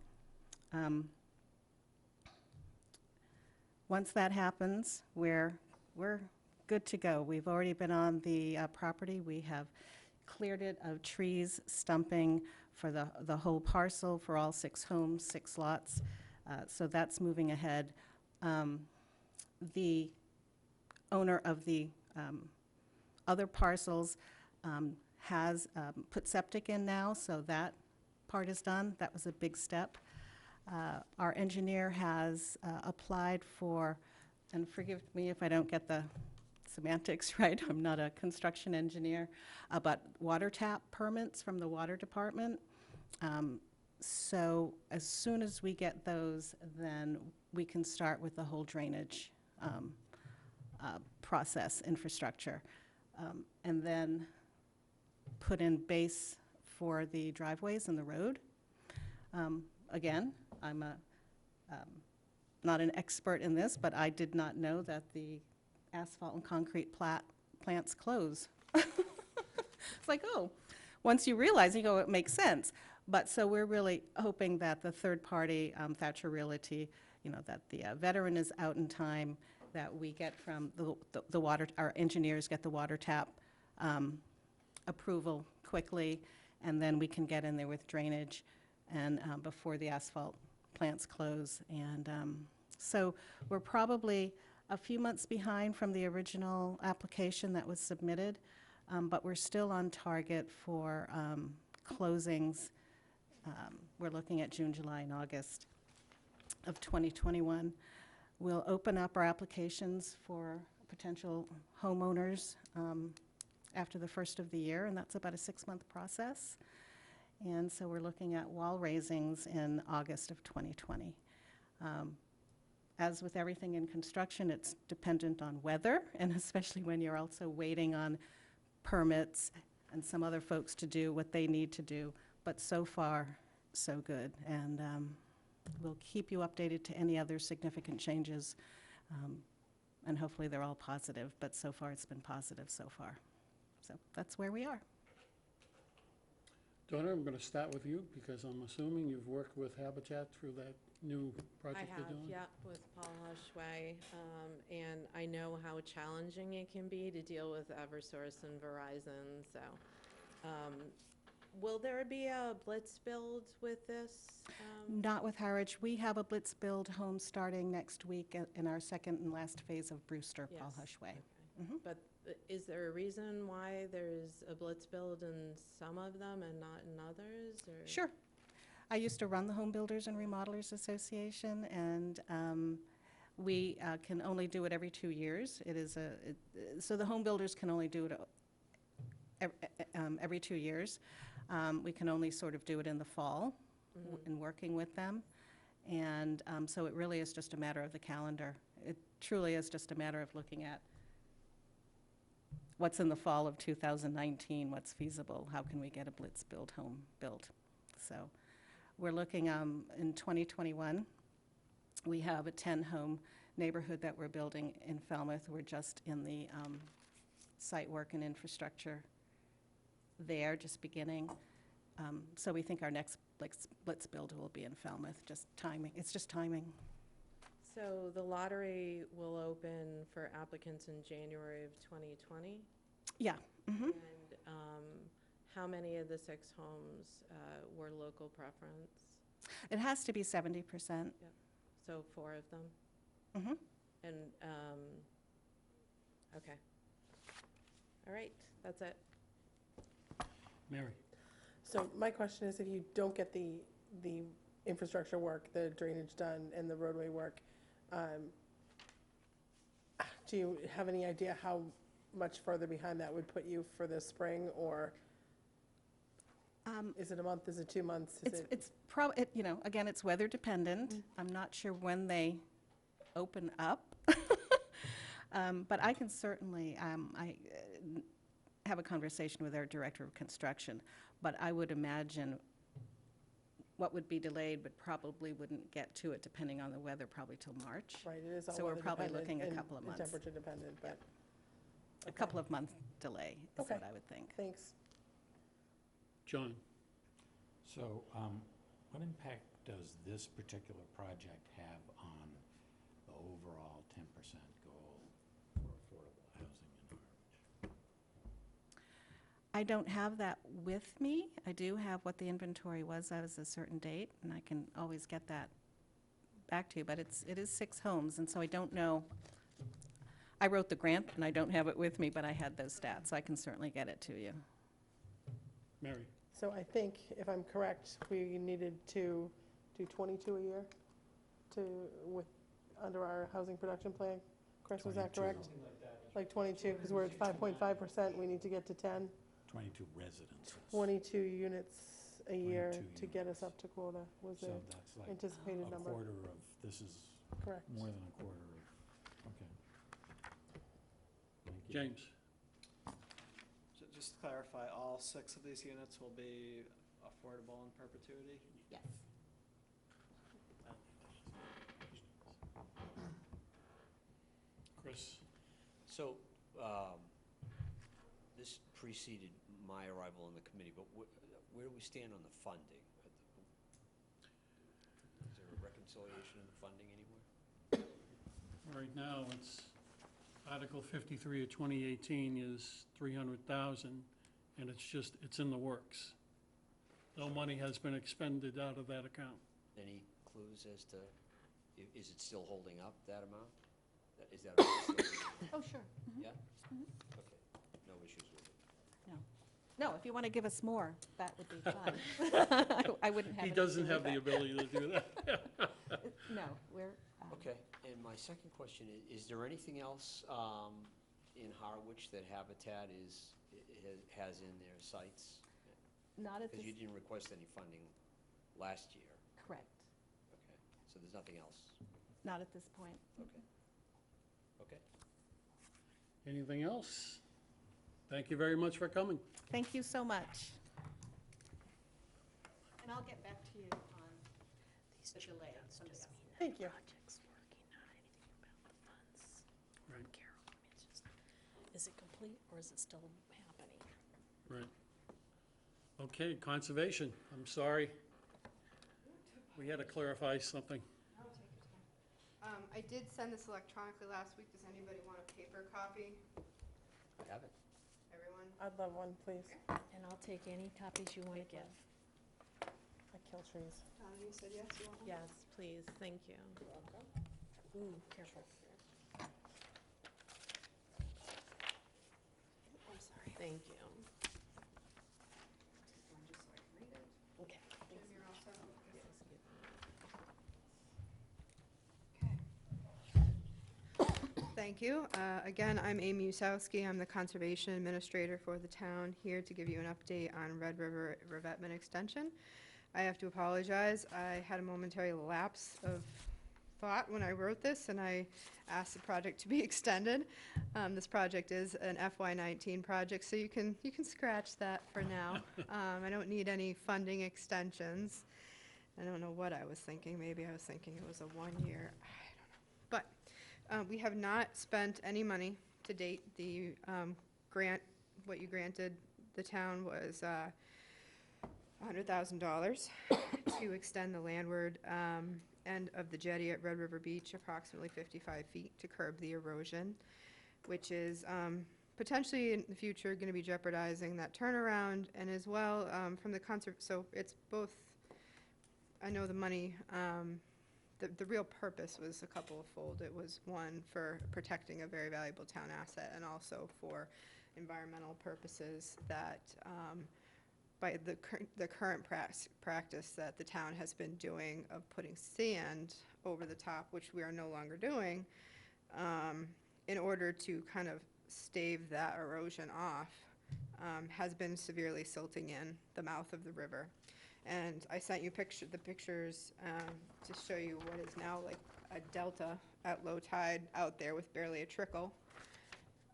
Once that happens, we're good to go. We've already been on the property. We have cleared it of trees, stumping for the whole parcel for all 6 homes, 6 lots. So that's moving ahead. The owner of the other parcels has put septic in now, so that part is done. That was a big step. Our engineer has applied for, and forgive me if I don't get the semantics right, I'm not a construction engineer, but water tap permits from the water department. So as soon as we get those, then we can start with the whole drainage process, infrastructure, and then put in base for the driveways and the road. Again, I'm not an expert in this, but I did not know that the asphalt and concrete plants close. It's like, oh, once you realize, you go, it makes sense. But so we're really hoping that the third party, Thatcher Realty, you know, that the veteran is out in time, that we get from the water, our engineers get the water tap approval quickly, and then we can get in there with drainage and before the asphalt plants close. And so we're probably a few months behind from the original application that was submitted, but we're still on target for closings. We're looking at June, July, and August of 2021. We'll open up our applications for potential homeowners after the first of the year, and that's about a 6-month process. And so we're looking at wall raisings in August of 2020. As with everything in construction, it's dependent on weather, and especially when you're also waiting on permits and some other folks to do what they need to do. But so far, so good. And we'll keep you updated to any other significant changes, and hopefully they're all positive. But so far, it's been positive so far. So that's where we are. Donna, I'm going to start with you, because I'm assuming you've worked with Habitat through that new project they're doing? I have, yeah, with Paul Hushway, and I know how challenging it can be to deal with Eversource and Verizon, so. Will there be a Blitz Build with this? Not with Harwich. We have a Blitz Build home starting next week in our second and last phase of Brewster, Paul Yes. Hushway. Okay. But is there a reason why there's a Blitz Build in some of them and not in others, or? Sure. I used to run the Home Builders and Remodelers Association, and we can only do it every 2 years. It is so the home builders can only do it every 2 years. We can only sort of do it in the fall in working with them. And so it really is just a matter of the calendar. It truly is just a matter of looking at what's in the fall of 2019, what's feasible, how can we get a Blitz Build home built. So we're looking in 2021, we have a 10-home neighborhood that we're building in Falmouth. We're just in the site work and infrastructure there, just beginning. So we think our next Blitz Build will be in Falmouth, just timing. It's just timing. So the lottery will open for applicants in January of 2020? Yeah. Mm-hmm. And how many of the 6 homes were local preference? It has to be 70%. Yep. So 4 of them? Mm-hmm. And, okay. All right, that's it. Mary? So my question is, if you don't get the infrastructure work, the drainage done and the roadway work, do you have any idea how much further behind that would put you for the spring, or is it a month, is it 2 months? It's probably, you know, again, it's weather dependent. I'm not sure when they open up. But I can certainly, I have a conversation with our director of construction, but I would imagine what would be delayed but probably wouldn't get to it, depending on the weather, probably till March. Right, it is all So we're weather probably dependent looking a and couple of months. temperature dependent, but. A couple of month delay is Okay. what I would think. Thanks. John? So, what impact does this particular project have on the overall 10% goal for affordable housing in Harwich? I don't have that with me. I do have what the inventory was as a certain date, and I can always get that back to you, but it is 6 homes, and so I don't know. I wrote the grant, and I don't have it with me, but I had those stats, so I can certainly get it to you. Mary? So I think, if I'm correct, we needed to do 22 a year under our housing production plan. Chris, was that 22. correct? Like 22, because we're at 5.5%, we need to get to 10. 22 residences. 22 units a year 22 to get us units. up to quota was So the that's like anticipated a number. quarter of, this is Correct. more than a quarter of, okay. Thank you. James? Just to clarify, all 6 of these units will be affordable in perpetuity? Yes. Chris? So, this preceded my arrival on the committee, but where do we stand on the funding? Is there a reconciliation in the funding anywhere? Right now, it's Article 53 of 2018 is 300,000, and it's in the works. No money has been expended out of that account. Any clues as to, is it still holding up, that amount? Is that amount still- Oh, sure. Yeah? Okay, no issues with it. No, if you want to give us more, that would be fun. I wouldn't have. He doesn't anything have with the ability to do that. No, we're. Okay, and my second question is there anything else in Harwich that Habitat has in their sites? Not at Because this, you didn't request any funding last year. correct. Okay, so there's nothing else? Not at this point. Okay. Okay. Anything else? Thank you very much for coming. Thank you so much. And I'll get back to you on the delay. Thank you. Right. Is it complete or is it still happening? Right. Okay, conservation, I'm sorry. We had to clarify something. I did send this electronically last week. Does anybody want a paper copy? I have it. Everyone? I'd love one, please. And I'll take any copies you want to give. I kill trees. Donna, you said yes, you want one? Yes, please, thank you. Ooh, careful. I'm sorry. Thank you. Okay. Jim, you're all set? Thank you. Again, I'm Amy Usowski. I'm the Conservation Administrator for the town, here to give you an update on Red River Revetment Extension. I have to apologize. I had a momentary lapse of thought when I wrote this, and I asked the project to be extended. This project is an FY19 project, so you can scratch that for now. I don't need any funding extensions. I don't know what I was thinking. Maybe I was thinking it was a 1 year. I don't know. But we have not spent any money to date. The grant, what you granted the town was $100,000 to extend the landward end of the jetty at Red River Beach approximately 55 feet to curb the erosion, which is potentially in the future going to be jeopardizing that turnaround, and as well from the so it's both. I know the money, the real purpose was a couple of fold. It was one for protecting a very valuable town asset, and also for environmental purposes that by the current practice that the town has been doing of putting sand over the top, which we are no longer doing, in order to kind of stave that erosion off, has been severely silting in the mouth of the river. And I sent you the pictures to show you what is now like a delta at low tide out there with barely a trickle.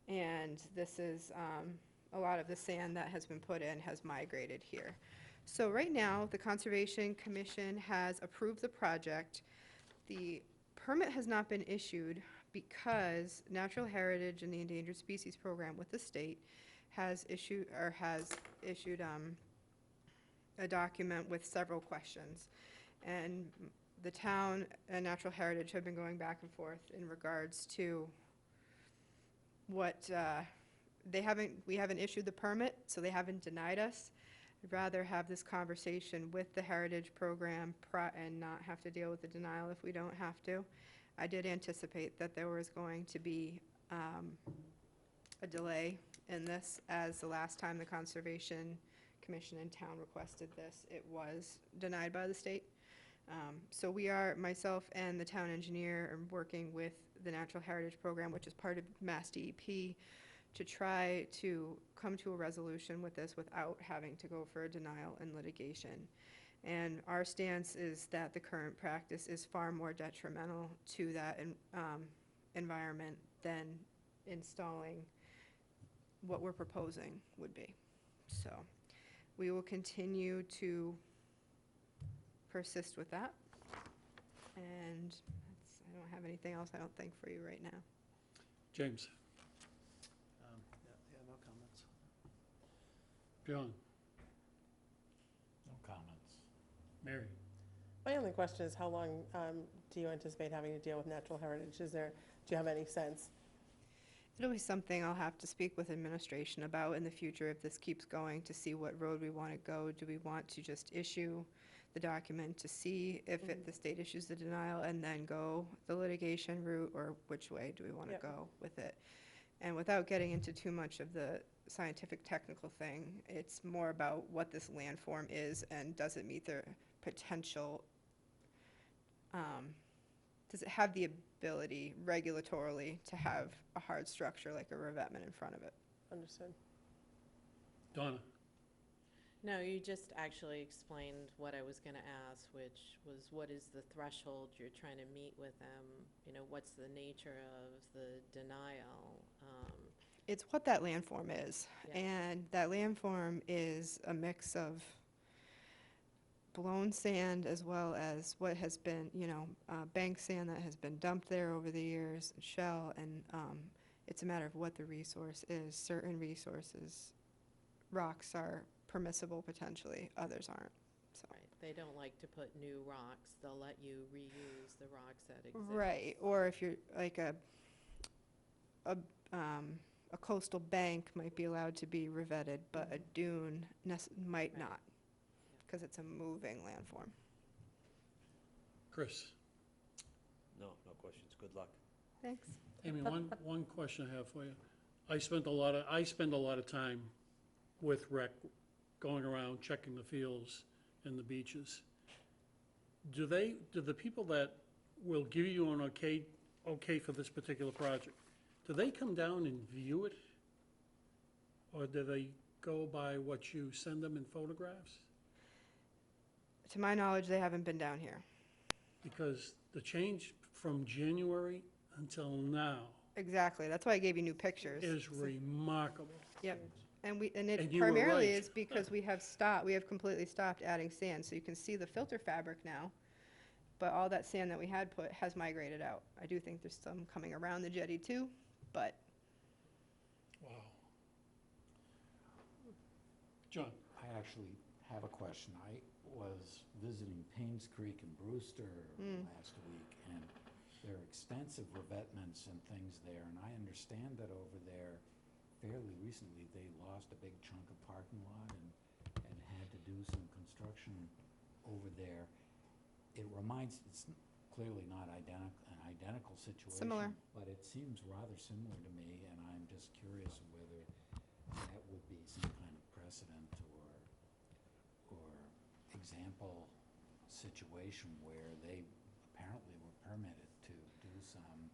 And this is a lot of the sand that has been put in has migrated here. So right now, the Conservation Commission has approved the project. The permit has not been issued because Natural Heritage and the Endangered Species Program with the state has issued a document with several questions. And the town and Natural Heritage have been going back and forth in regards to what we haven't issued the permit, so they haven't denied us. I'd rather have this conversation with the Heritage Program and not have to deal with the denial if we don't have to. I did anticipate that there was going to be a delay in this, as the last time the Conservation Commission in town requested this, it was denied by the state. So we are, myself and the town engineer, are working with the Natural Heritage Program, which is part of Mass DEP, to try to come to a resolution with this without having to go for a denial and litigation. And our stance is that the current practice is far more detrimental to that environment than installing what we're proposing would be. So we will continue to persist with that. And I don't have anything else, I don't think, for you right now. James? Yeah, no comments. John? No comments. Mary? My only question is, how long do you anticipate having to deal with Natural Heritage? Do you have any sense? It'll be something I'll have to speak with administration about in the future if this keeps going, to see what road we want to go. Do we want to just issue the document to see if the state issues the denial and then go the litigation route, or which way do we want to go with it? And without getting into too much of the scientific technical thing, it's more about what this landform is and does it meet the potential, does it have the ability regulatorily to have a hard structure like a revetment in front of it? Understood. Donna? No, you just actually explained what I was going to ask, which was what is the threshold you're trying to meet with them? You know, what's the nature of the denial? It's what that landform is. Yeah. And that landform is a mix of blown sand as well as what has been, bank sand that has been dumped there over the years, shell, and it's a matter of what the resource is. Certain resources, rocks are permissible potentially, others aren't. So. Right. They don't like to put new rocks. They'll let you reuse the rocks that exist. Right. Or if you're like a coastal bank might be allowed to be revetted, but a dune might not, because it's a moving landform. Chris? No questions. Good luck. Thanks. Amy, one question I have for you. I spend a lot of time with rec, going around checking the fields and the beaches. Do the people that will give you an okay for this particular project, do they come down and view it? Or do they go by what you send them in photographs? To my knowledge, they haven't been down here. Because the change from January until now Exactly, that's why I gave you new pictures. is So- remarkable. Yep, and it And you were primarily right. is because we have completely stopped adding sand, so you can see the filter fabric now. But all that sand that we had put has migrated out. I do think there's some coming around the jetty too, but Wow. John? I actually have a question. I was visiting Paynes Creek and Brewster last week, and there are extensive revetments and things there, and I understand that over there, fairly recently, they lost a big chunk of parking lot and had to do some construction over there. It's clearly not an identical situation. Similar. But it seems rather similar to me, and I'm just curious whether that would be some kind of precedent or example situation where they apparently were permitted to do some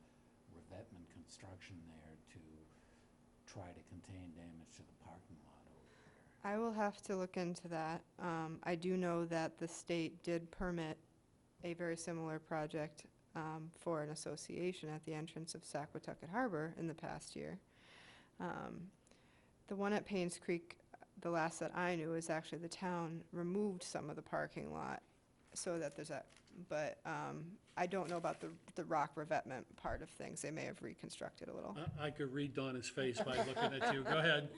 revetment construction there to try to contain damage to the parking lot over there. I will have to look into that. I do know that the state did permit a very similar project for an association at the entrance of Saquatucket Harbor in the past year. The one at Paynes Creek, the last that I knew, is actually the town removed some of the parking lot so that there's but I don't know about the rock revetment part of things. They may have reconstructed a little. I could read Donna's face by looking at you. Go ahead.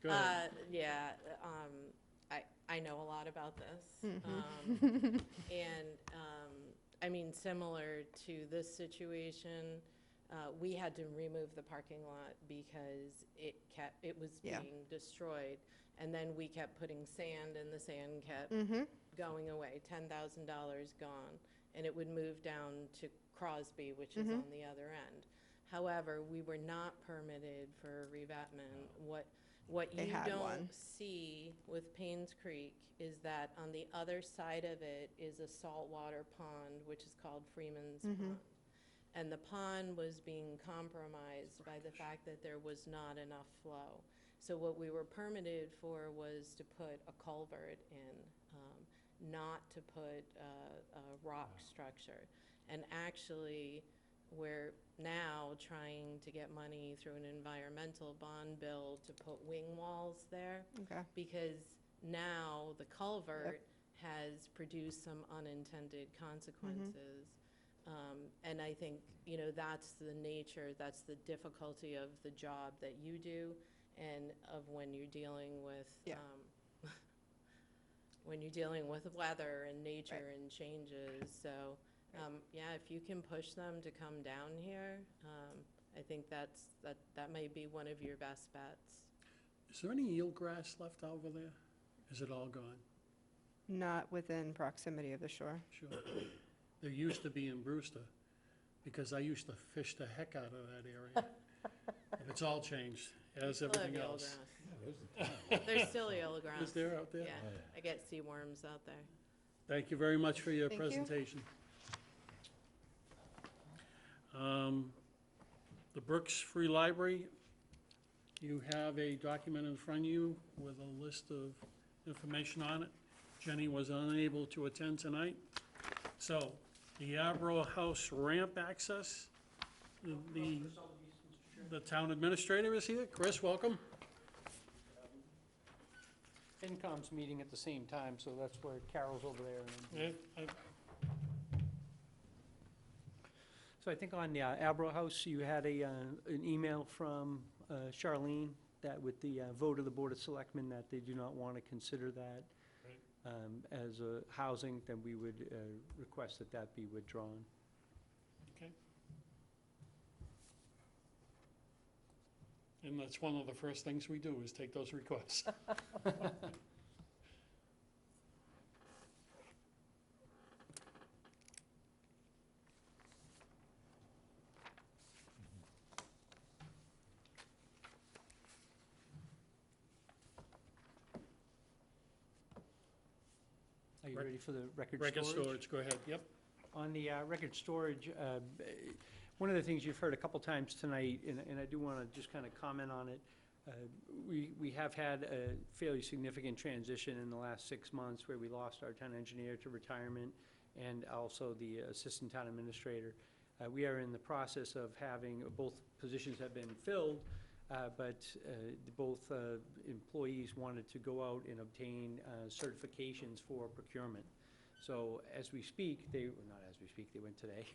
Go ahead. Yeah, I know a lot about this. And, I mean, similar to this situation, we had to remove the parking lot because it was Yeah. being destroyed. And then we kept putting sand, and the sand kept going away, $10,000 gone. And it would move down to Crosby, which is on the other end. However, we were not permitted for revetment. What They you had don't one. see with Paynes Creek is that on the other side of it is a saltwater pond, which is called Freeman's Pond. And the pond was being compromised by the fact that there was not enough flow. So what we were permitted for was to put a culvert in, not to put a rock structure. And actually, we're now trying to get money through an environmental bond bill to put wing walls there. Okay. Because now the culvert has produced some unintended consequences. And I think, that's the nature, that's the difficulty of the job that you do and of when you're dealing with, when you're dealing with weather and nature and changes. So, if you can push them to come down here, I think that may be one of your best bets. Is there any eelgrass left over there? Is it all gone? Not within proximity of the shore. Sure. There used to be in Brewster, because I used to fish the heck out of that area. And it's all changed, as Still have everything else. eelgrass. There's still eelgrass. Is there out there? Yeah, I get sea worms out there. Thank you very much for your Thank you. presentation. The Brooks Free Library, you have a document in front of you with a list of information on it. Jenny was unable to attend tonight. So, the Arbor House ramp access, the town administrator is here. Chris, welcome. FinCom's meeting at the same time, so that's where Carol's over there. So I think on the Arbor House, you had an email from Charlene that with the vote of the Board of Selectmen that they do not want to consider that as a housing, then we would request that that be withdrawn. Okay. And that's one of the first things we do, is take those requests. Are you ready for the record storage? Record storage, go ahead, yep. On the record storage, one of the things you've heard a couple times tonight, and I do want to just kind of comment on it, We have had a fairly significant transition in the last 6 months where we lost our town engineer to retirement and also the assistant town administrator. We are in the process of having, both positions have been filled, but both employees wanted to go out and obtain certifications for procurement. So as we speak, well, not as we speak, they went today,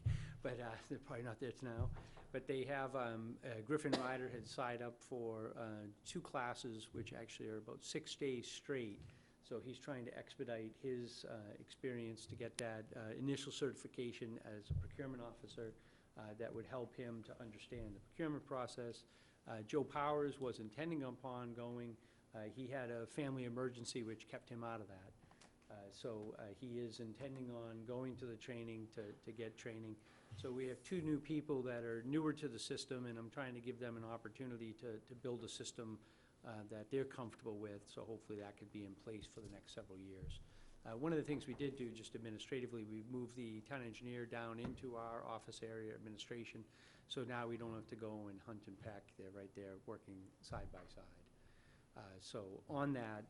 but they're probably not there now. But they have, Griffin Ryder had signed up for 2 classes, which actually are about 6 days straight. So he's trying to expedite his experience to get that initial certification as a procurement officer that would help him to understand the procurement process. Joe Powers was intending upon going. He had a family emergency which kept him out of that. So he is intending on going to the training to get training. So we have 2 new people that are newer to the system, and I'm trying to give them an opportunity to build a system that they're comfortable with, so hopefully that could be in place for the next several years. One of the things we did do just administratively, we moved the town engineer down into our office area administration, so now we don't have to go and hunt and peck. They're right there working side by side. So on that,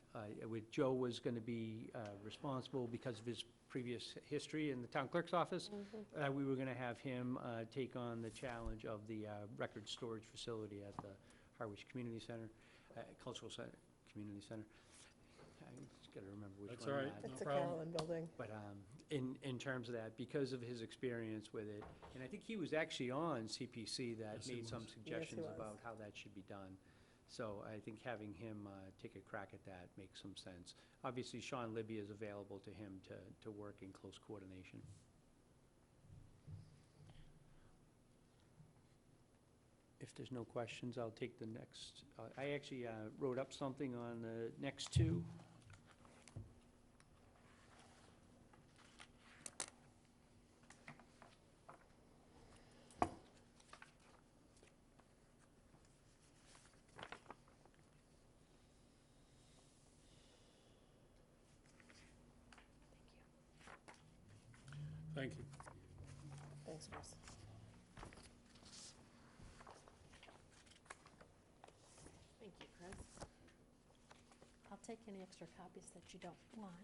with Joe was going to be responsible because of his previous history in the town clerk's office. We were going to have him take on the challenge of the record storage facility at the Harwich Community Center, Cultural Center, Community Center. I just got to remember which That's one. all right, It's no the problem. Carolyn Building. But in terms of that, because of his experience with it, and I think he was actually on CPC that Yes, he made some was. suggestions was. about how that should be done. So I think having him take a crack at that makes some sense. Obviously, Sean Libby is available to him to work in close coordination. If there's no questions, I'll take the next. I actually wrote up something on the next 2. Thank you. Thanks, Chris. Thank you, Chris. I'll take any extra copies that you don't want.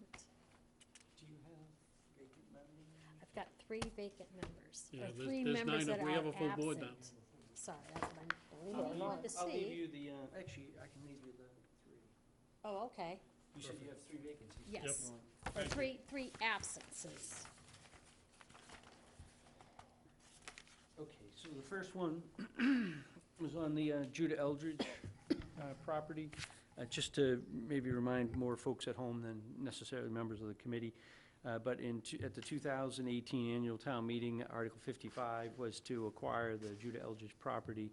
Do you have vacant members? I've got 3 vacant members, Yeah, or there's- 3 there's members 9 that of- are we have a full board now. absent. Sorry, that's what Believe I it or not. wanted to I'll leave see. you the, actually, I can leave you the 3. Oh, okay. You said you have 3 vacancies. Yes. You want- Or three absences. Okay, so the first one was on the Judah Eldridge property. Just to maybe remind more folks at home than necessarily members of the committee, but at the 2018 annual town meeting, Article 55 was to acquire the Judah Eldridge property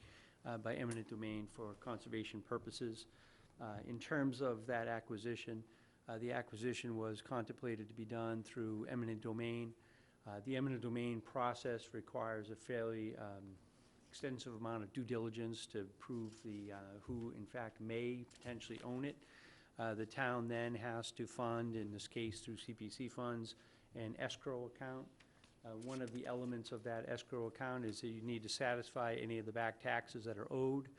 by eminent domain for conservation purposes. In terms of that acquisition, the acquisition was contemplated to be done through eminent domain. The eminent domain process requires a fairly extensive amount of due diligence to prove who in fact may potentially own it. The town then has to fund, in this case through CPC funds, an escrow account. One of the elements of that escrow account is that you need to satisfy any of the back taxes that are owed.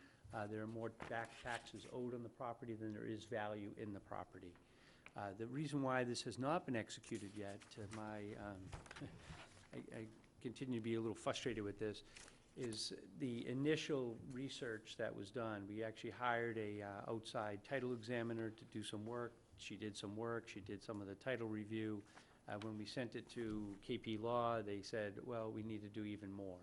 There are more back taxes owed on the property than there is value in the property. The reason why this has not been executed yet, I continue to be a little frustrated with this, is the initial research that was done. We actually hired a outside title examiner to do some work. She did some work, she did some of the title review. When we sent it to KP Law, they said, well, we need to do even more.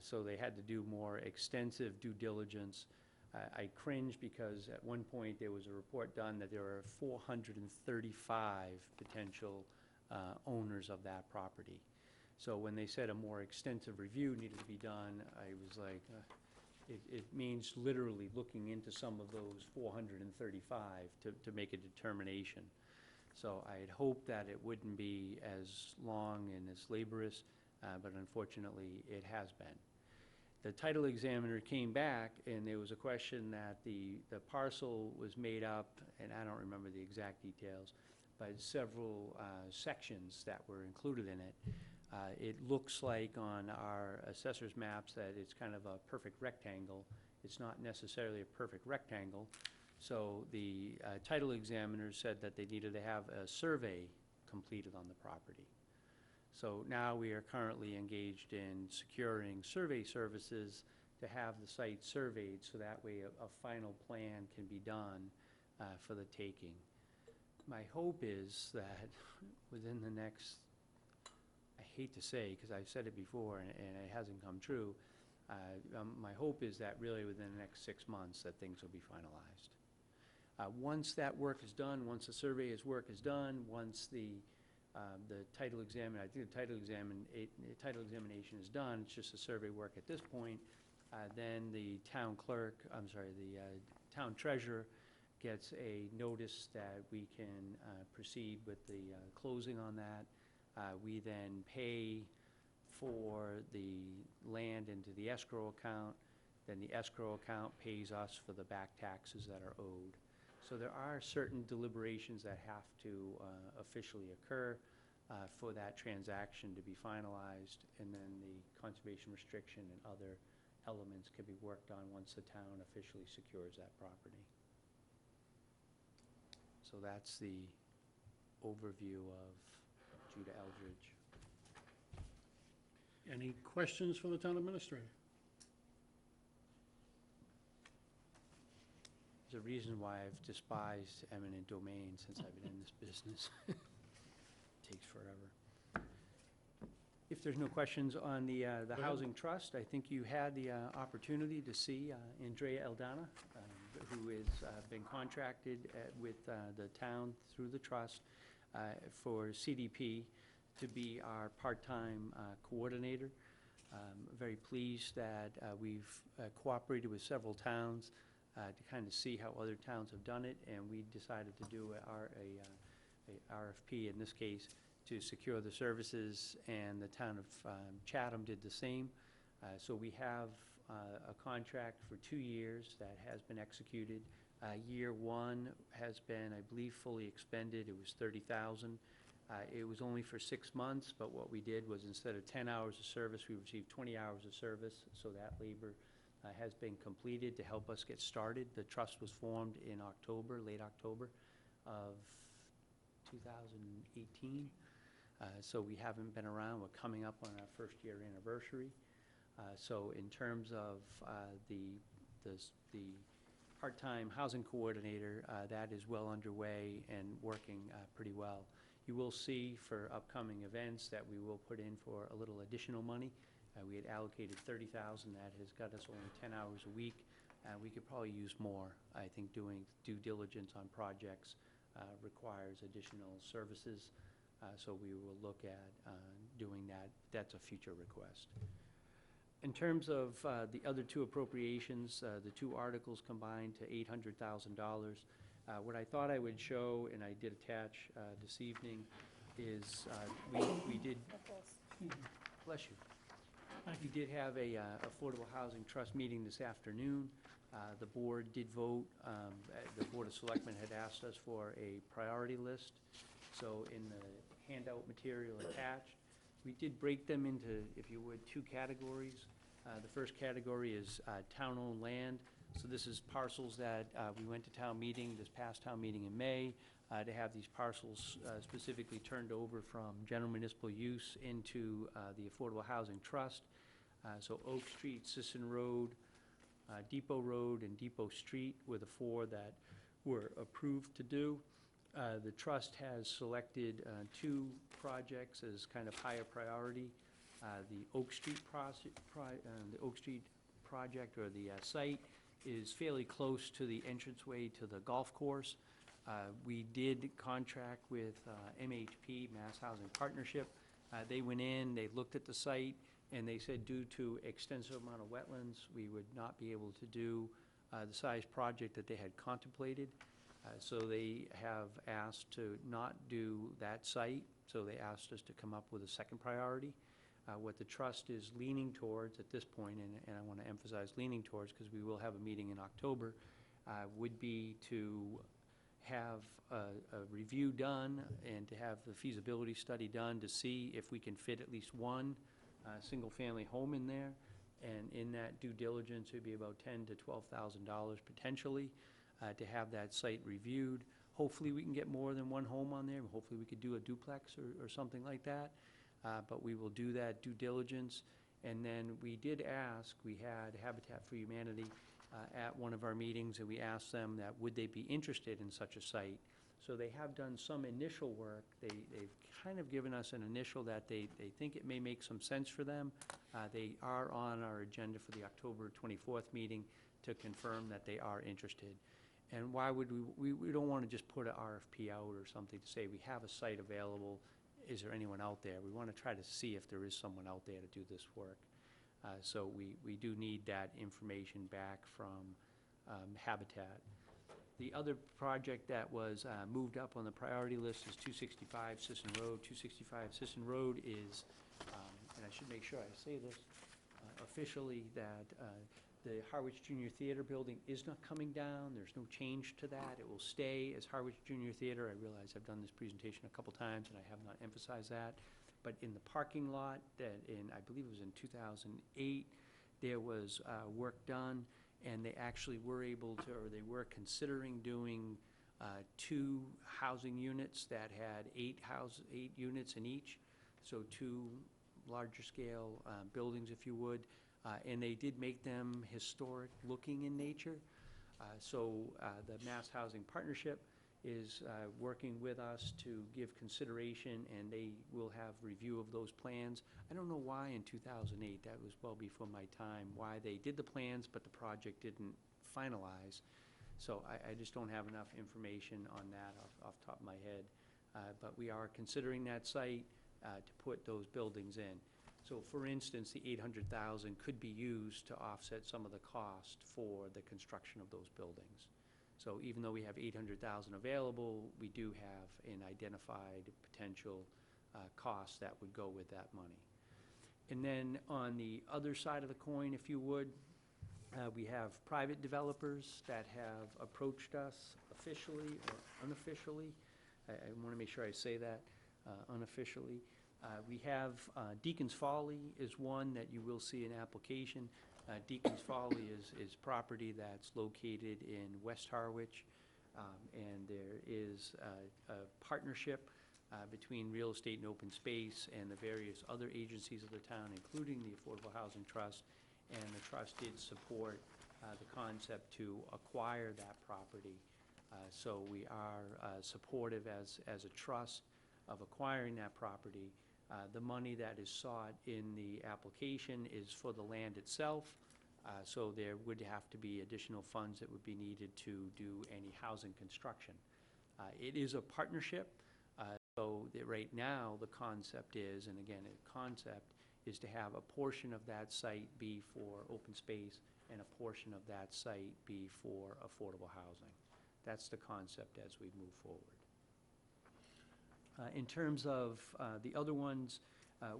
So they had to do more extensive due diligence. I cringe because at one point there was a report done that there were 435 potential owners of that property. So when they said a more extensive review needed to be done, I was like, it means literally looking into some of those 435 to make a determination. So I had hoped that it wouldn't be as long and as laborious, but unfortunately it has been. The title examiner came back and there was a question that the parcel was made up, and I don't remember the exact details, but several sections that were included in it. It looks like on our assessor's maps that it's kind of a perfect rectangle. It's not necessarily a perfect rectangle. So the title examiner said that they needed to have a survey completed on the property. So now we are currently engaged in securing survey services to have the site surveyed, so that way a final plan can be done for the taking. My hope is that within the next, I hate to say, because I've said it before and it hasn't come true, my hope is that really within the next 6 months that things will be finalized. Once that work is done, once the surveyor's work is done, once the title examiner, I think the title examination is done, it's just the survey work at this point, then the town clerk, the town treasurer gets a notice that we can proceed with the closing on that. We then pay for the land into the escrow account, then the escrow account pays us for the back taxes that are owed. So there are certain deliberations that have to officially occur for that transaction to be finalized, and then the conservation restriction and other elements can be worked on once the town officially secures that property. So that's the overview of Judah Eldridge. Any questions for the town administrator? There's a reason why I've despised eminent domain since I've been in this business. Takes forever. If there's no questions on the Housing Trust, I think you had the opportunity to see Andrea Aldana, who has been contracted with the town through the trust for CDP to be our part-time coordinator. Very pleased that we've cooperated with several towns to kind of see how other towns have done it, and we decided to do a RFP in this case to secure the services, and the town of Chatham did the same. So we have a contract for 2 years that has been executed. Year one has been, I believe, fully expended. It was $30,000. It was only for 6 months, but what we did was instead of 10 hours of service, we received 20 hours of service, so that labor has been completed to help us get started. The trust was formed in October, late October of 2018. So we haven't been around. We're coming up on our first year anniversary. So in terms of the part-time housing coordinator, that is well underway and working pretty well. You will see for upcoming events that we will put in for a little additional money. We had allocated $30,000. That has got us only 10 hours a week. We could probably use more. I think doing due diligence on projects requires additional services. So we will look at doing that. That's a future request. In terms of the other two appropriations, the two articles combined to $800,000. What I thought I would show, and I did attach this evening, is we did, bless you. We did have a Affordable Housing Trust meeting this afternoon. The board did vote. The Board of Selectmen had asked us for a priority list. So in the handout material attached, we did break them into, if you would, 2 categories. The first category is town-owned land. So this is parcels that we went to town meeting, this past town meeting in May, to have these parcels specifically turned over from general municipal use into the Affordable Housing Trust. So Oak Street, Sisson Road, Depot Road, and Depot Street were the 4 that were approved to do. The trust has selected 2 projects as kind of higher priority. The Oak Street project, or the site, is fairly close to the entranceway to the golf course. We did contract with MHP, Mass Housing Partnership. They went in, they looked at the site, and they said due to extensive amount of wetlands, we would not be able to do the size project that they had contemplated. So they have asked to not do that site, so they asked us to come up with a second priority. What the trust is leaning towards at this point, and I want to emphasize leaning towards because we will have a meeting in October, would be to have a review done and to have the feasibility study done to see if we can fit at least one single-family home in there. And in that due diligence, it'd be about $10,000 to $12,000 potentially to have that site reviewed. Hopefully, we can get more than one home on there. Hopefully, we could do a duplex or something like that. But we will do that due diligence. And then we did ask, we had Habitat for Humanity at one of our meetings, and we asked them that would they be interested in such a site. So they have done some initial work. They've kind of given us an initial that they think it may make some sense for them. They are on our agenda for the October 24th meeting to confirm that they are interested. And why would we don't want to just put an RFP out or something to say we have a site available. Is there anyone out there? We want to try to see if there is someone out there to do this work. So we do need that information back from Habitat. The other project that was moved up on the priority list is 265 Sisson Road. 265 Sisson Road is, and I should make sure I say this officially, that the Harwich Junior Theater building is not coming down. There's no change to that. It will stay as Harwich Junior Theater. I realize I've done this presentation a couple times and I have not emphasized that. But in the parking lot that I believe it was in 2008, there was work done, and they actually were able to, or they were considering doing 2 housing units that had 8 units in each, so 2 larger scale buildings, if you would, and they did make them historic looking in nature. So the Mass Housing Partnership is working with us to give consideration, and they will have review of those plans. I don't know why in 2008, that was well before my time, why they did the plans, but the project didn't finalize. So I just don't have enough information on that off the top of my head. But we are considering that site to put those buildings in. So for instance, the $800,000 could be used to offset some of the cost for the construction of those buildings. So even though we have $800,000 available, we do have an identified potential cost that would go with that money. And then on the other side of the coin, if you would, we have private developers that have approached us officially or unofficially. I want to make sure I say that unofficially. We have Deacon's Folly is one that you will see an application. Deacon's Folly is property that's located in West Harwich, and there is a partnership between real estate and open space and the various other agencies of the town, including the Affordable Housing Trust, and the trust did support the concept to acquire that property. So we are supportive as a trust of acquiring that property. The money that is sought in the application is for the land itself, so there would have to be additional funds that would be needed to do any housing construction. It is a partnership, so that right now the concept is, and again, a concept is to have a portion of that site be for open space and a portion of that site be for affordable housing. That's the concept as we move forward. In terms of the other ones,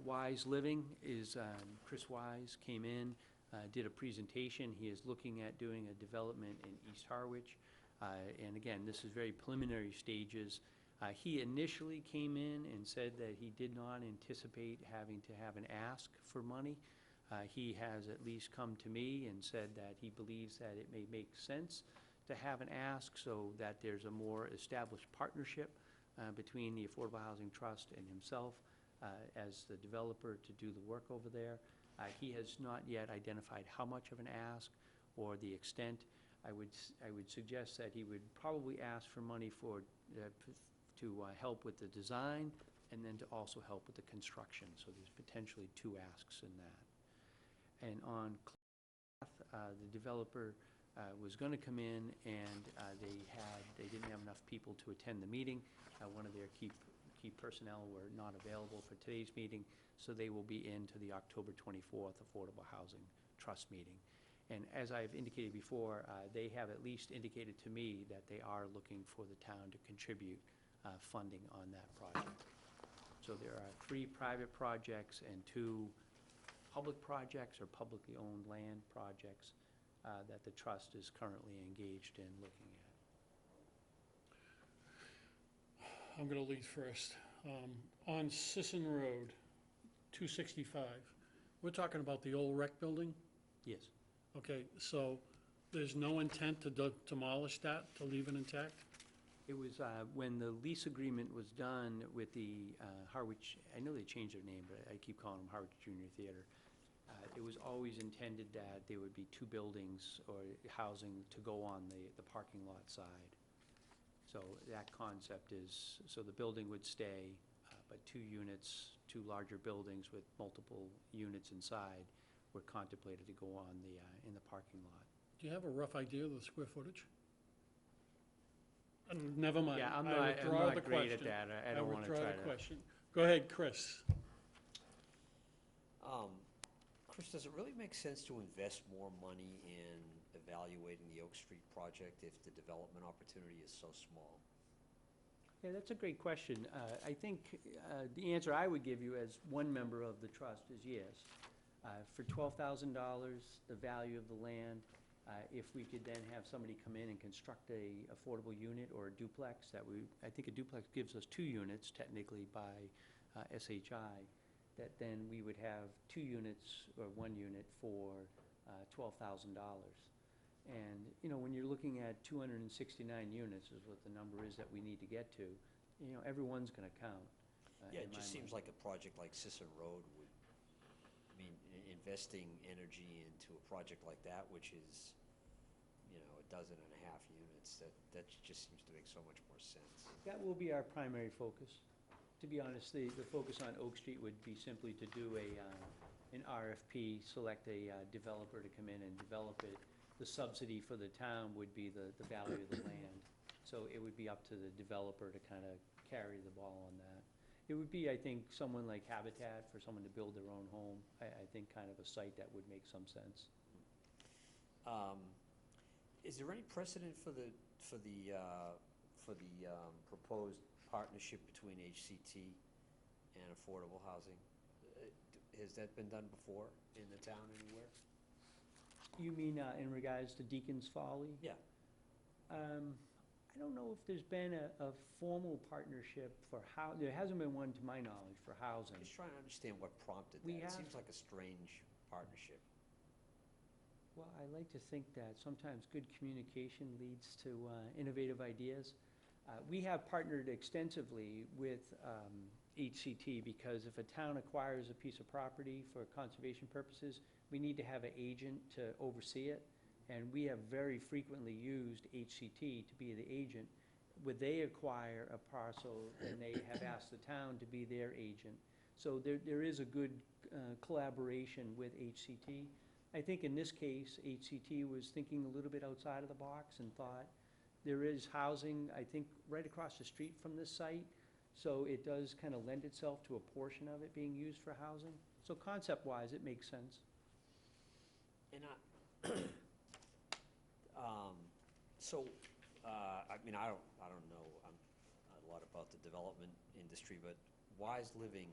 Wise Living is, Chris Wise came in, did a presentation. He is looking at doing a development in East Harwich. And again, this is very preliminary stages. He initially came in and said that he did not anticipate having to have an ask for money. He has at least come to me and said that he believes that it may make sense to have an ask so that there's a more established partnership between the Affordable Housing Trust and himself as the developer to do the work over there. He has not yet identified how much of an ask or the extent. I would suggest that he would probably ask for money for to help with the design and then to also help with the construction. So there's potentially 2 asks in that. And on Cloth, the developer was going to come in, and they didn't have enough people to attend the meeting. One of their key personnel were not available for today's meeting, so they will be into the October 24th Affordable Housing Trust meeting. And as I've indicated before, they have at least indicated to me that they are looking for the town to contribute funding on that project. So there are 3 private projects and 2 public projects or publicly owned land projects that the trust is currently engaged in looking at. I'm gonna lead first. On Sisson Road, 265, we're talking about the old rec building? Yes. Okay, so there's no intent to demolish that, to leave it intact? It was, when the lease agreement was done with the Harwich, I know they changed their name, but I keep calling them Harwich Junior Theater. It was always intended that there would be two buildings or housing to go on the parking lot side. So that concept is, so the building would stay, but two units, two larger buildings with multiple units inside were contemplated to go on in the parking lot. Do you have a rough idea of the square footage? Never mind. Yeah, I'm I withdraw the not great at question. that. I don't want to try withdraw to. the question. Go ahead, Chris. Chris, does it really make sense to invest more money in evaluating the Oak Street project if the development opportunity is so small? Yeah, that's a great question. I think the answer I would give you as one member of the trust is yes. For $12,000, the value of the land, if we could then have somebody come in and construct a affordable unit or a duplex, I think a duplex gives us 2 units technically by SHI, that then we would have 2 units or 1 unit for $12,000. And, you know, when you're looking at 269 units is what the number is that we need to get to, you know, everyone's gonna count. Yeah, in it my just seems mind. like a project like Sisson Road would, I mean, investing energy into a project like that, which is, you know, 12.5 units, that just seems to make so much more sense. That will be our primary focus. To be honest, the focus on Oak Street would be simply to do an RFP, select a developer to come in and develop it. The subsidy for the town would be the value of the land. So it would be up to the developer to kind of carry the ball on that. It would be, I think, someone like Habitat for someone to build their own home. I think kind of a site that would make some sense. Is there any precedent for the proposed partnership between HCT and affordable housing? Has that been done before in the town anywhere? You mean in regards to Deacon's Folly? Yeah. I don't know if there's been a formal partnership for there hasn't been one to my knowledge for housing. Just trying to understand what prompted We that. It have- seems like a strange partnership. Well, I like to think that sometimes good communication leads to innovative ideas. We have partnered extensively with HCT because if a town acquires a piece of property for conservation purposes, we need to have an agent to oversee it. And we have very frequently used HCT to be the agent. When they acquire a parcel, and they have asked the town to be their agent. So there is a good collaboration with HCT. I think in this case, HCT was thinking a little bit outside of the box and thought there is housing, I think, right across the street from this site. So it does kind of lend itself to a portion of it being used for housing. So concept-wise, it makes sense. And I mean, I don't know a lot about the development industry, but Wise Living,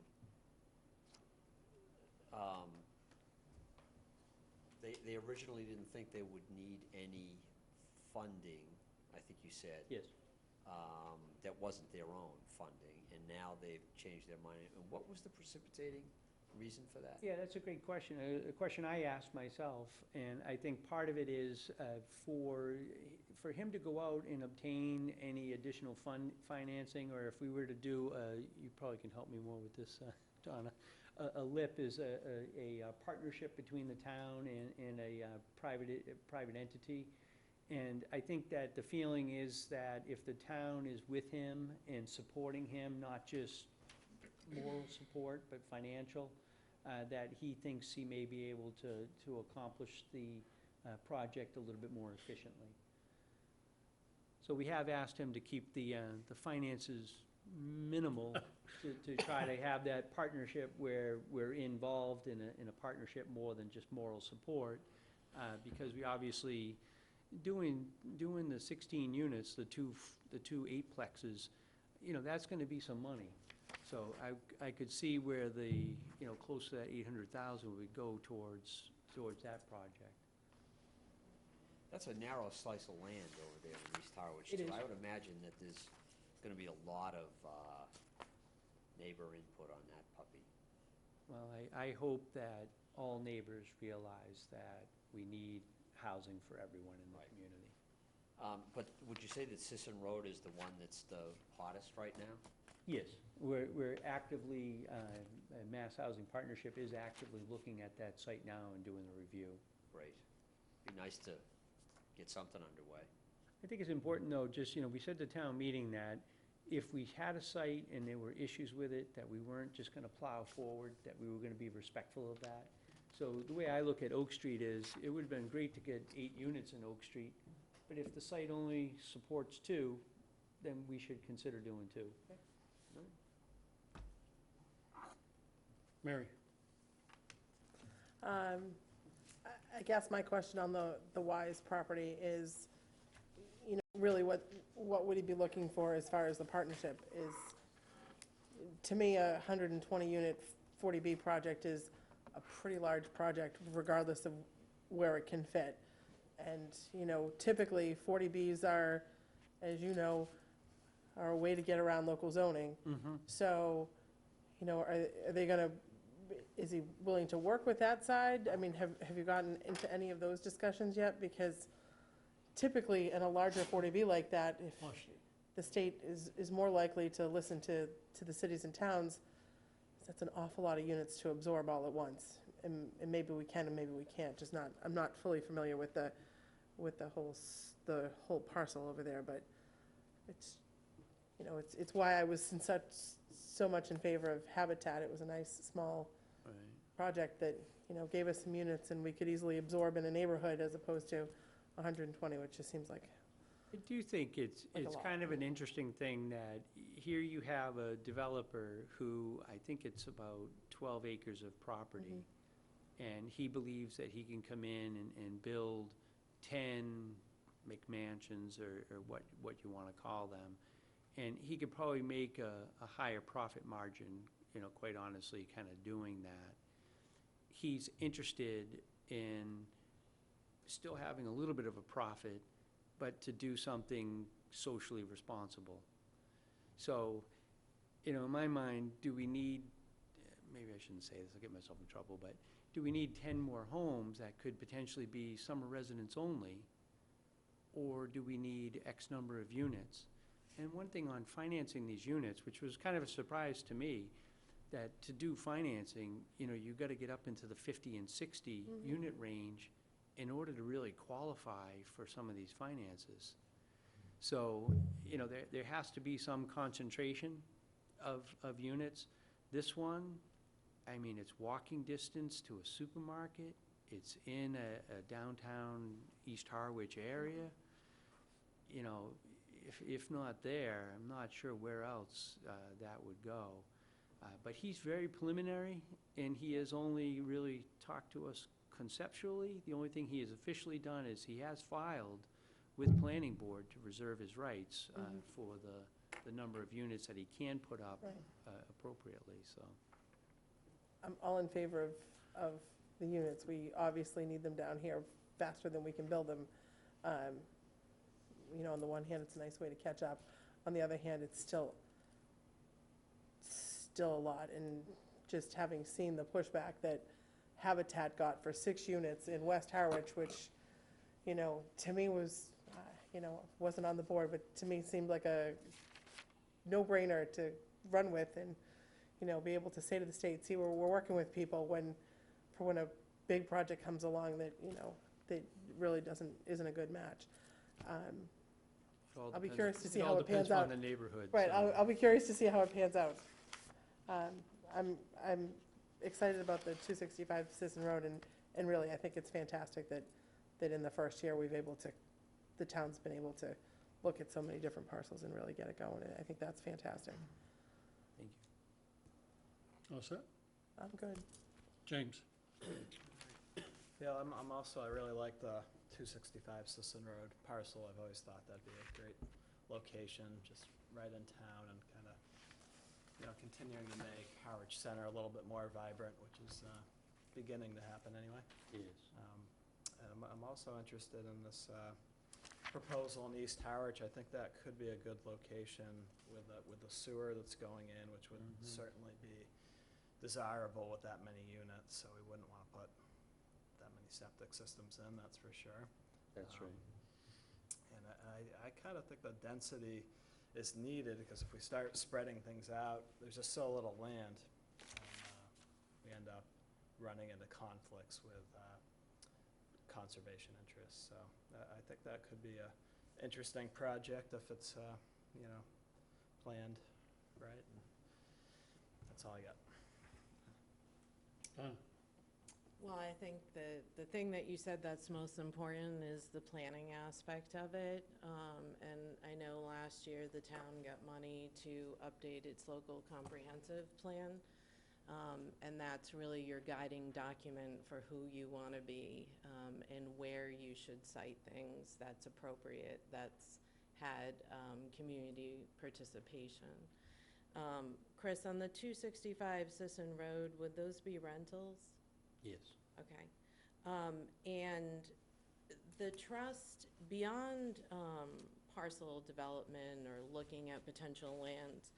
they originally didn't think they would need any funding, I think you said. Yes. That wasn't their own funding, and now they've changed their mind. And what was the precipitating reason for that? Yeah, that's a great question, a question I asked myself, and I think part of it is for him to go out and obtain any additional financing, or if we were to do, you probably can help me more with this, Donna, a LIP is a partnership between the town and a private entity. And I think that the feeling is that if the town is with him and supporting him, not just moral support, but financial, that he thinks he may be able to accomplish the project a little bit more efficiently. So we have asked him to keep the finances minimal to try to have that partnership where we're involved in a partnership more than just moral support, because we obviously, doing the 16 units, the two 8-plexes, you know, that's gonna be some money. So I could see where the, you know, close to that 800,000 would go towards that project. That's a narrow slice of land over there in East Harwich, It too. is. I would imagine that there's gonna be a lot of neighbor input on that puppy. Well, I hope that all neighbors realize that we need housing for everyone in the Right. community. But would you say that Sisson Road is the one that's the hottest right now? Yes, we're actively, Mass Housing Partnership is actively looking at that site now and doing the review. Great. Be nice to get something underway. I think it's important, though, just, we said at the town meeting that if we had a site and there were issues with it, that we weren't just gonna plow forward, that we were gonna be respectful of that. So the way I look at Oak Street is, it would've been great to get 8 units in Oak Street, but if the site only supports 2, then we should consider doing 2. Mary? I guess my question on the Wise property is, really what would he be looking for as far as the partnership is? To me, a 120-unit 40B project is a pretty large project regardless of where it can fit. And, typically 40Bs are, as you know, are a way to get around local zoning. So, are they gonna, is he willing to work with that side? I mean, have you gotten into any of those discussions yet? Because typically, in a larger 40B like that, if the state is more likely to listen to the cities and towns, that's an awful lot of units to absorb all at once. And maybe we can and maybe we can't, just not, I'm not fully familiar with the whole parcel over there, but it's, it's why I was so much in favor of Habitat. It was a nice, small project that, gave us some units and we could easily absorb in a neighborhood as opposed to 120, which just seems like. I do think it's Like a lot. kind of an interesting thing that here you have a developer who, I think it's about 12 acres of property, and he believes that he can come in and build 10 McMansions or what you want to call them, and he could probably make a higher profit margin, quite honestly, kind of doing that. He's interested in still having a little bit of a profit, but to do something socially responsible. So, in my mind, do we need, maybe I shouldn't say this, I'll get myself in trouble, but do we need 10 more homes that could potentially be summer residents only? Or do we need X number of units? And one thing on financing these units, which was kind of a surprise to me, that to do financing, you gotta get up into the 50 and 60 unit range in order to really qualify for some of these finances. So, there has to be some concentration of units. This one, I mean, it's walking distance to a supermarket. It's in a downtown East Harwich area. If not there, I'm not sure where else that would go. But he's very preliminary, and he has only really talked to us conceptually. The only thing he has officially done is he has filed with Planning Board to reserve his rights for the number of units that he can put up appropriately, so. I'm all in favor of the units. We obviously need them down here faster than we can build them. On the one hand, it's a nice way to catch up. On the other hand, it's still a lot. And just having seen the pushback that Habitat got for 6 units in West Harwich, which, to me was, wasn't on the board, but to me seemed like a no-brainer to run with and, be able to say to the state, see, we're working with people when a big project comes along that, that really isn't a good match. I'll be curious to see how it pans out. It all depends on the neighborhood. Right, so. I'll be curious to see how it pans out. I'm excited about the 265 Sisson Road, and really, I think it's fantastic that in the first year, the town's been able to look at so many different parcels and really get it going. I think that's fantastic. Thank you. All set? I'm good. James? Yeah, I'm also, I really like the 265 Sisson Road parcel. I've always thought that'd be a great location, just right in town and kind of, continuing to make Harwich Center a little bit more vibrant, which is beginning to happen anyway. Yes. And I'm also interested in this proposal in East Harwich, I think that could be a good location with the sewer that's going in, which would certainly be desirable with that many units, so we wouldn't want to put that many septic systems in, that's for sure. That's right. And I kind of think the density is needed, because if we start spreading things out, there's just so little land. And we end up running into conflicts with conservation interests. So I think that could be a interesting project if it's, planned right. That's all I got. Done. Well, I think the thing that you said that's most important is the planning aspect of it. And I know last year the town got money to update its local comprehensive plan. And that's really your guiding document for who you want to be and where you should cite things that's appropriate, that's had community participation. Chris, on the 265 Sisson Road, would those be rentals? Yes. Okay. And the trust, beyond parcel development or looking at potential lands,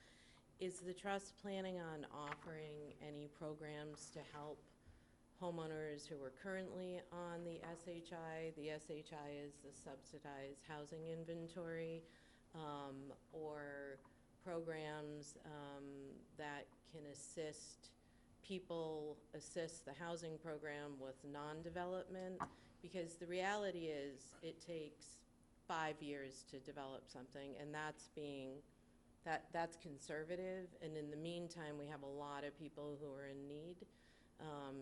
is the trust planning on offering any programs to help homeowners who are currently on the SHI? The SHI is the subsidized housing inventory, or programs that can assist the housing program with non-development, because the reality is it takes 5 years to develop something, and that's conservative, and in the meantime, we have a lot of people who are in need.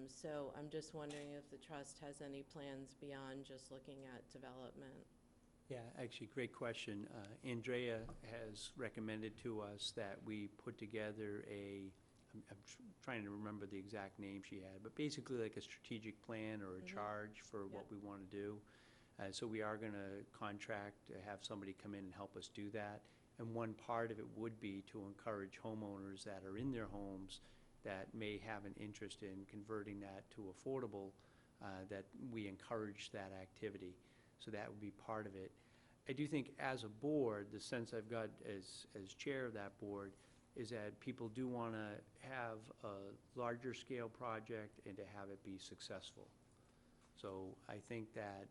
So I'm just wondering if the trust has any plans beyond just looking at development. Yeah, actually, great question. Andrea has recommended to us that we put together I'm trying to remember the exact name she had, but basically like a strategic plan or a charge for what we want to do. So we are going to contract to have somebody come in and help us do that. And one part of it would be to encourage homeowners that are in their homes that may have an interest in converting that to affordable, that we encourage that activity. So that would be part of it. I do think as a board, the sense I've got as chair of that board is that people do want to have a larger scale project and to have it be successful. So I think that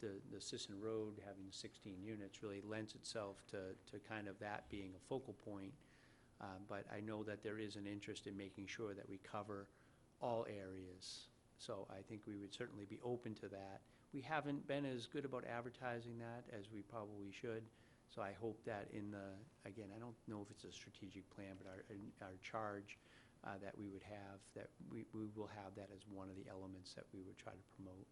the Sisson Road having 16 units really lends itself to kind of that being a focal point. But I know that there is an interest in making sure that we cover all areas. So I think we would certainly be open to that. We haven't been as good about advertising that as we probably should. So I hope that again, I don't know if it's a strategic plan, but our charge that we would have, that we will have that as one of the elements that we would try to promote.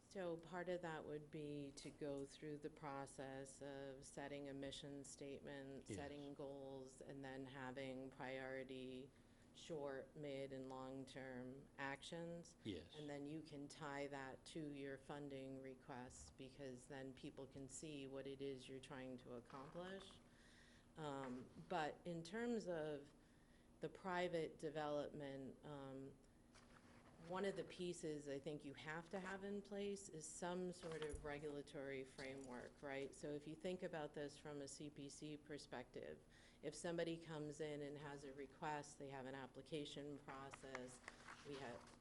So part of that would be to go through the process of setting a mission statement, setting goals, and then having priority short, mid, and long-term actions. Yes. And then you can tie that to your funding requests, because then people can see what it is you're trying to accomplish. But in terms of the private development, one of the pieces I think you have to have in place is some sort of regulatory framework, right? So if you think about this from a CPC perspective, if somebody comes in and has a request, they have an application process,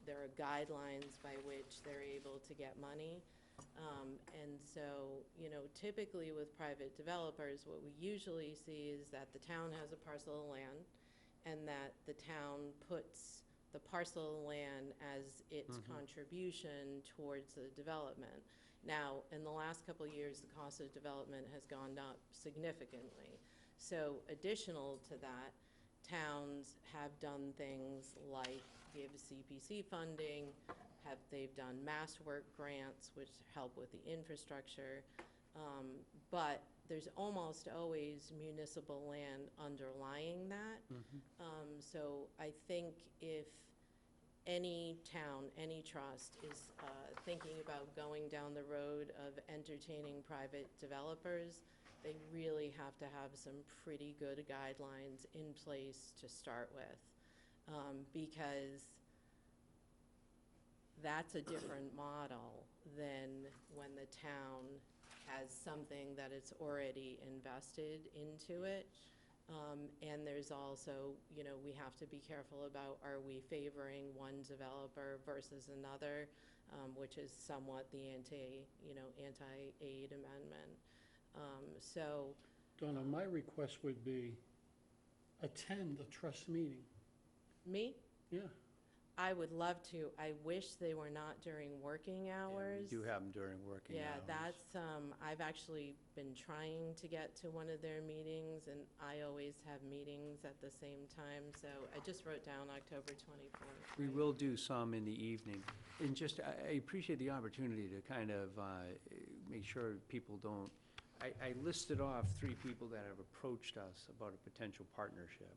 there are guidelines by which they're able to get money. And so, typically with private developers, what we usually see is that the town has a parcel of land, and that the town puts the parcel of land as its contribution towards the development. Now, in the last couple of years, the cost of development has gone up significantly. So additional to that, towns have done things like give CPC funding, they've done mass work grants, which help with the infrastructure, but there's almost always municipal land underlying that. So I think if any town, any trust is thinking about going down the road of entertaining private developers, they really have to have some pretty good guidelines in place to start with, because that's a different model than when the town has something that it's already invested into it. And there's also, you know, we have to be careful about, are we favoring one developer versus another, which is somewhat the anti-aid amendment. So, Donna, my request would be attend the trust meeting. me, Yeah. I would love to. I wish they were not during working hours. We do have them during working hours. Yeah, that's, I've actually been trying to get to one of their meetings, and I always have meetings at the same time, so I just wrote down October 24th. We will do some in the evening. And just, I appreciate the opportunity to kind of make sure people don't, I listed off 3 people that have approached us about a potential partnership.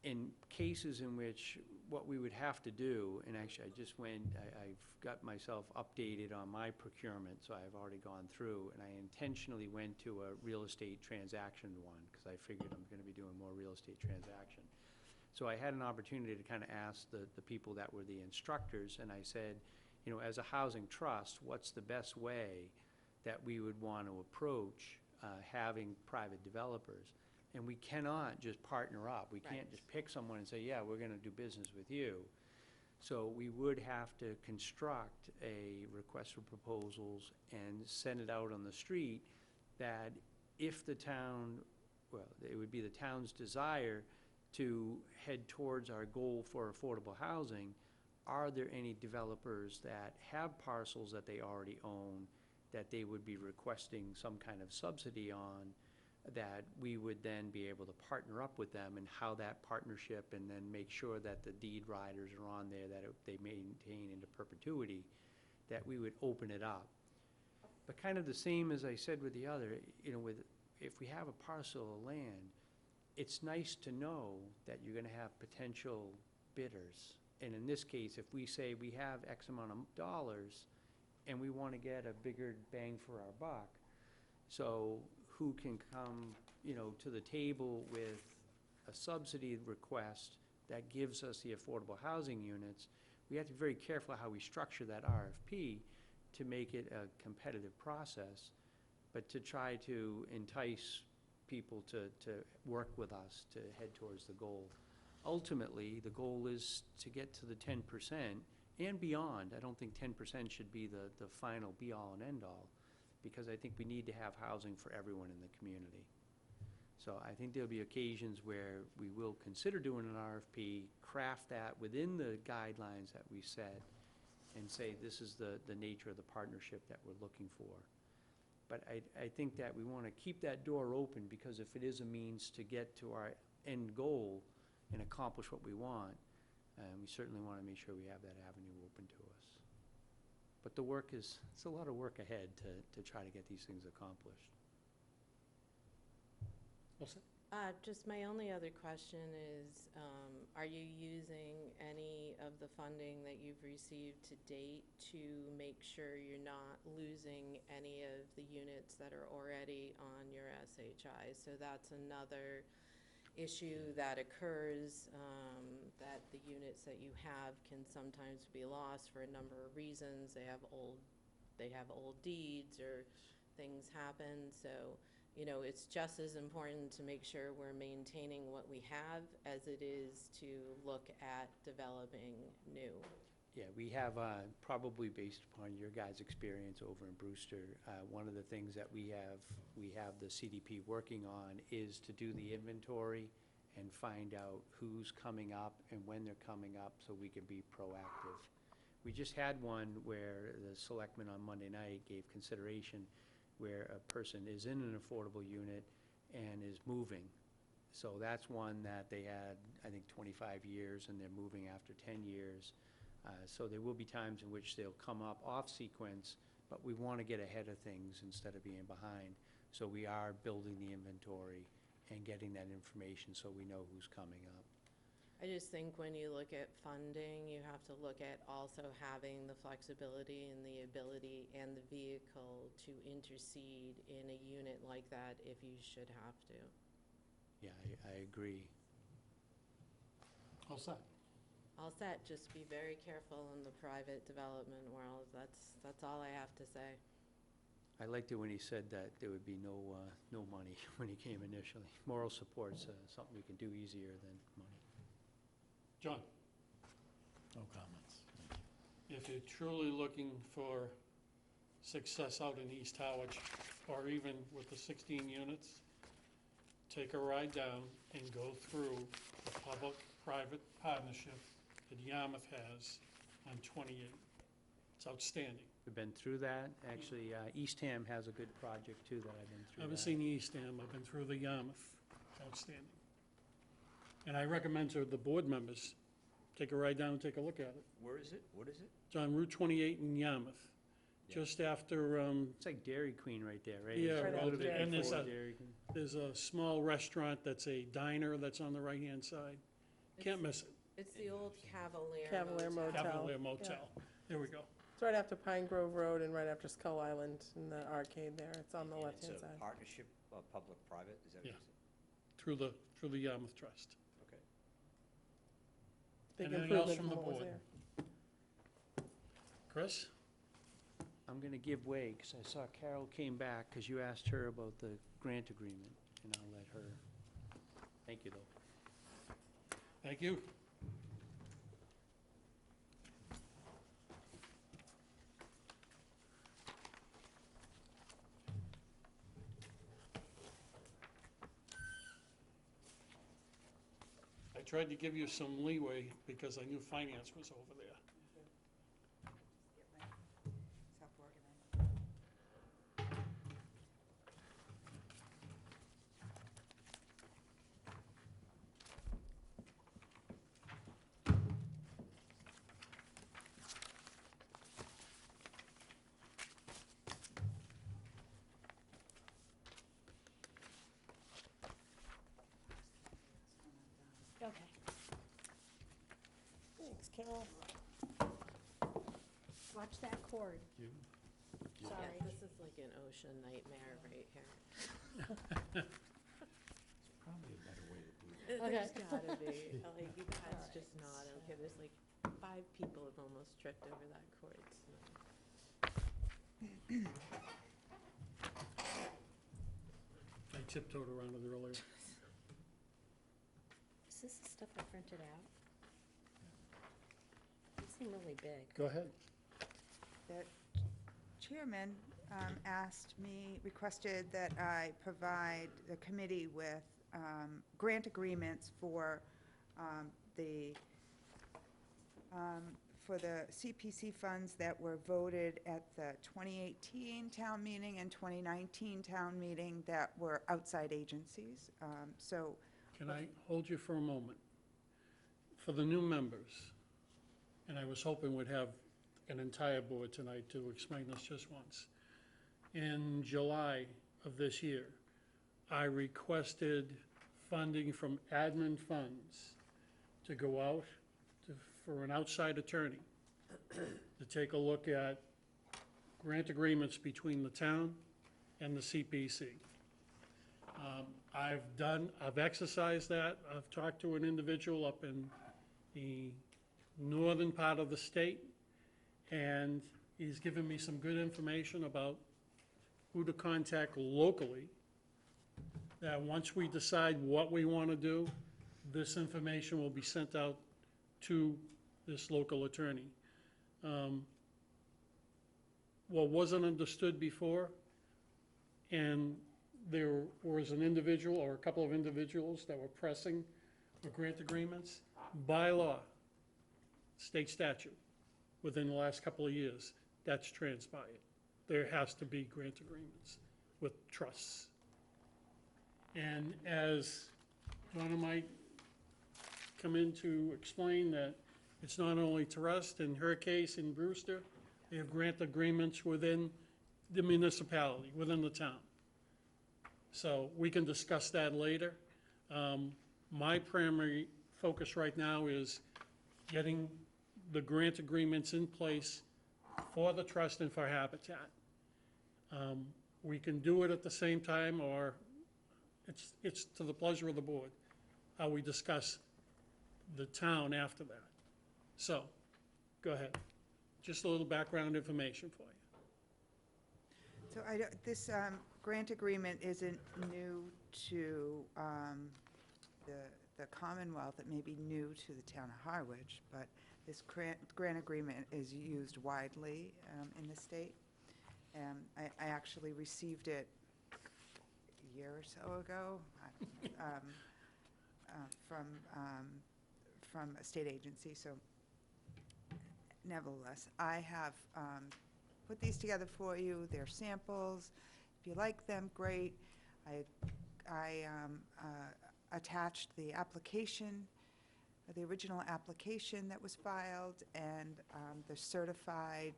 In cases in which what we would have to do, and actually I just went, I've got myself updated on my procurement, so I've already gone through, and I intentionally went to a real estate transaction one, because I figured I'm gonna be doing more real estate transaction. So I had an opportunity to kind of ask the people that were the instructors, and I said, you know, as a housing trust, what's the best way that we would want to approach having private developers? And we cannot just partner up. We can't just pick someone and say, yeah, we're gonna do business with you. So we would have to construct a request for proposals and send it out on the street that if the town, well, it would be the town's desire to head towards our goal for affordable housing, are there any developers that have parcels that they already own that they would be requesting some kind of subsidy on, that we would then be able to partner up with them, and how that partnership, and then make sure that the deed riders are on there, that they maintain into perpetuity, that we would open it up. But kind of the same as I said with the other, you know, if we have a parcel of land, it's nice to know that you're gonna have potential bidders. And in this case, if we say we have X amount of dollars and we wanna get a bigger bang for our buck, so who can come, you know, to the table with a subsidy request that gives us the affordable housing units, we have to be very careful how we structure that RFP to make it a competitive process, but to try to entice people to work with us to head towards the goal. Ultimately, the goal is to get to the 10% and beyond. I don't think 10% should be the final be-all and end-all, because I think we need to have housing for everyone in the community. So I think there'll be occasions where we will consider doing an RFP, craft that within the guidelines that we set, and say this is the nature of the partnership that we're looking for. But I think that we want to keep that door open, because if it is a means to get to our end goal and accomplish what we want, we certainly want to make sure we have that avenue open to us. But the work is, it's a lot of work ahead to try to get these things accomplished. Just my only other question is, are you using any of the funding that you've received to date to make sure you're not losing any of the units that are already on your SHI? So that's another issue that occurs, that the units that you have can sometimes be lost for a number of reasons. They have old deeds, or things happen. So, you know, it's just as important to make sure we're maintaining what we have as it is to look at developing new. Yeah, we have, probably based upon your guys' experience over in Brewster, one of the things that we have the CDP working on is to do the inventory and find out who's coming up and when they're coming up, so we can be proactive. We just had one where the selectmen on Monday night gave consideration where a person is in an affordable unit and is moving. So that's one that they had, I think, 25 years, and they're moving after 10 years. So there will be times in which they'll come up off sequence, but we want to get ahead of things instead of being behind. So we are building the inventory and getting that information so we know who's coming up. I just think when you look at funding, you have to look at also having the flexibility and the ability and the vehicle to intercede in a unit like that if you should have to. Yeah, I agree. All set. All set, just be very careful in the private development world. That's all I have to say. I liked it when he said that there would be no money when he came initially. Moral support's something we can do easier than money. John, No comments. if you're truly looking for success out in East Harwich, or even with the 16 units, take a ride down and go through the public-private partnership that Yarmouth has on 28. It's outstanding. We've been through that. Actually, Eastham has a good project too that I've been I through. haven't that. seen the Eastham, I've been through the Yarmouth. It's outstanding. And I recommend to the board members, take a ride down and take a look at it. Where is it? What is it? It's on Route 28 in Yarmouth, just after, It's like Dairy Queen right there, right? yeah, It's Right a after little bit Dairy and there's before a, Dairy Queen. there's a small restaurant that's a diner that's on the right-hand side. Can't miss it. It's the old Cavalier Cavalier Motel. Motel. Cavalier Motel. There we go. It's right after Pine Grove Road and right after Skull Island in the arcade there. It's on the And left-hand It's a side. partnership, public-private, is that what Yeah. you said? Through the Yarmouth Trust. Okay. Big Anything else improvement from the from what was board? there. Chris? I'm gonna give way, because I saw Carol came back, because you asked her about the grant agreement, and I'll let her. Thank you, though. Thank you. I tried to give you some leeway because I knew finance was over there. Okay. Thanks, Carol. Watch that cord. Yeah, Sorry. this is like an ocean nightmare right here. Probably a better way to do it. There's gotta be, like, that's just not okay. There's like 5 people have almost tripped over that cord tonight. I tiptoed around it earlier. Is this the stuff I printed out? These seem really big. Go ahead. The chairman requested that I provide the committee with grant agreements for the CPC funds that were voted at the 2018 town meeting and 2019 town meeting that were outside agencies. Can I hold you for a moment? For the new members, and I was hoping we'd have an entire board tonight to explain this just once. In July of this year, I requested funding from admin funds to go out for an outside attorney to take a look at grant agreements between the town and the CPC. I've exercised that. I've talked to an individual up in the northern part of the state, and he's given me some good information about who to contact locally, that once we decide what we want to do, this information will be sent out to this local attorney. What wasn't understood before, and there was an individual or a couple of individuals that were pressing for grant agreements, by law, state statute, within the last couple of years, that's transpired. There has to be grant agreements with trusts. And as Donna might come in to explain that it's not only trust, in her case in Brewster, they have grant agreements within the municipality, within the town. So we can discuss that later. My primary focus right now is getting the grant agreements in place for the trust and for Habitat. We can do it at the same time, or it's to the pleasure of the board, how we discuss the town after that. So, go ahead. Just a little background information for you. So this grant agreement isn't new to the Commonwealth. It may be new to the town of Harwich, but this grant agreement is used widely in the state. I actually received it a year or so ago from a state agency, so nevertheless, I have put these together for you. They're samples. If you like them, great. I attached the application, the original application that was filed, and the certified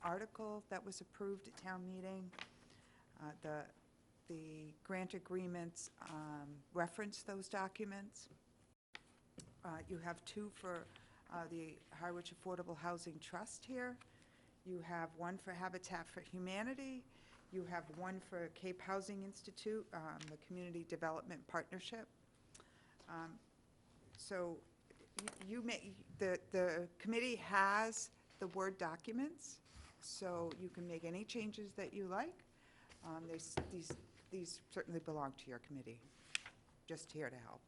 article that was approved at town meeting. The grant agreements reference those documents. You have two for the Harwich Affordable Housing Trust here. You have one for Habitat for Humanity. You have one for Cape Housing Institute, the Community Development Partnership. So the committee has the Word documents, so you can make any changes that you like. These certainly belong to your committee. Just here to help.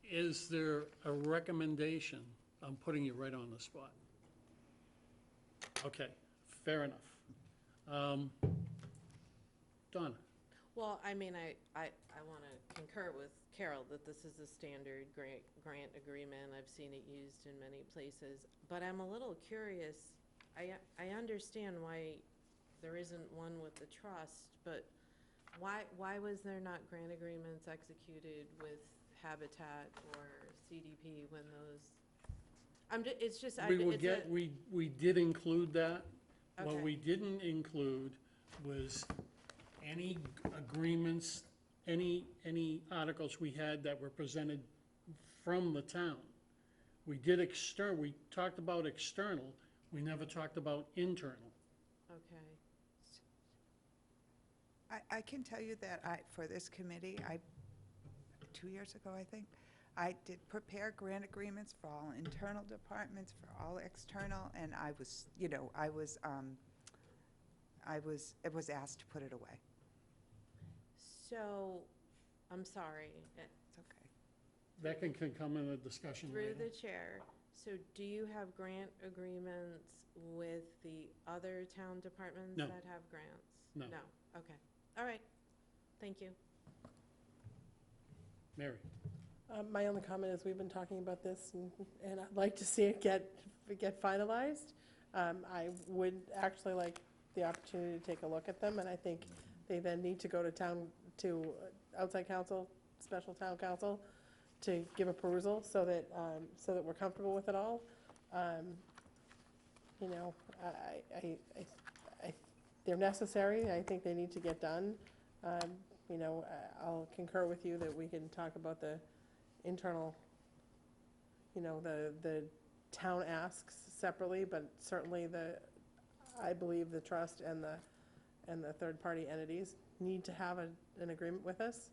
Is there a recommendation? I'm putting you right on the spot. Okay, fair enough. Donna? Well, I mean, I want to concur with Carol that this is a standard grant agreement. I've seen it used in many places, but I'm a little curious. I understand why there isn't one with the trust, but why was there not grant agreements executed with Habitat or CDP when those? It's just We did include that. What Okay. we didn't include was any agreements, any articles we had that were presented from the town. We did we talked about external, we never talked about internal. Okay. I can tell you that for this committee, 2 years ago, I think, I did prepare grant agreements for all internal departments, for all external, and I was asked to put it away. So, I'm sorry, It's okay. That can come in a discussion through later. the chair, so do you have grant agreements with the other town departments No. that have grants? No. No, okay, all right, thank you. Mary? My only comment is we've been talking about this, and I'd like to see it get finalized. I would actually like the opportunity to take a look at them, and I think they then need to go to outside counsel, special town council, to give a perusal so that we're comfortable with it all. You know, they're necessary. I think they need to get done. You know, I'll concur with you that we can talk about the internal, you know, the town asks separately, but certainly I believe the trust and the third-party entities need to have an agreement with us.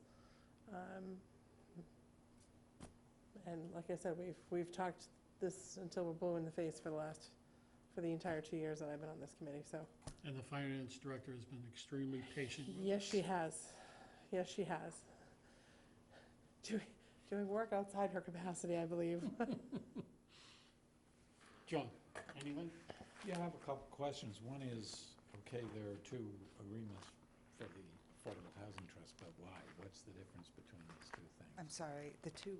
And like I said, we've talked this until we're blue in the face for the entire 2 years that I've been on this committee, so. And the finance director has been extremely patient with Yes, us. she has. Yes, she has. Doing work outside her capacity, I believe. John, anything? Yeah, I have a couple questions. One is, okay, there are two agreements for the Affordable Housing Trust, but why? What's the difference between these two things? I'm sorry, the two.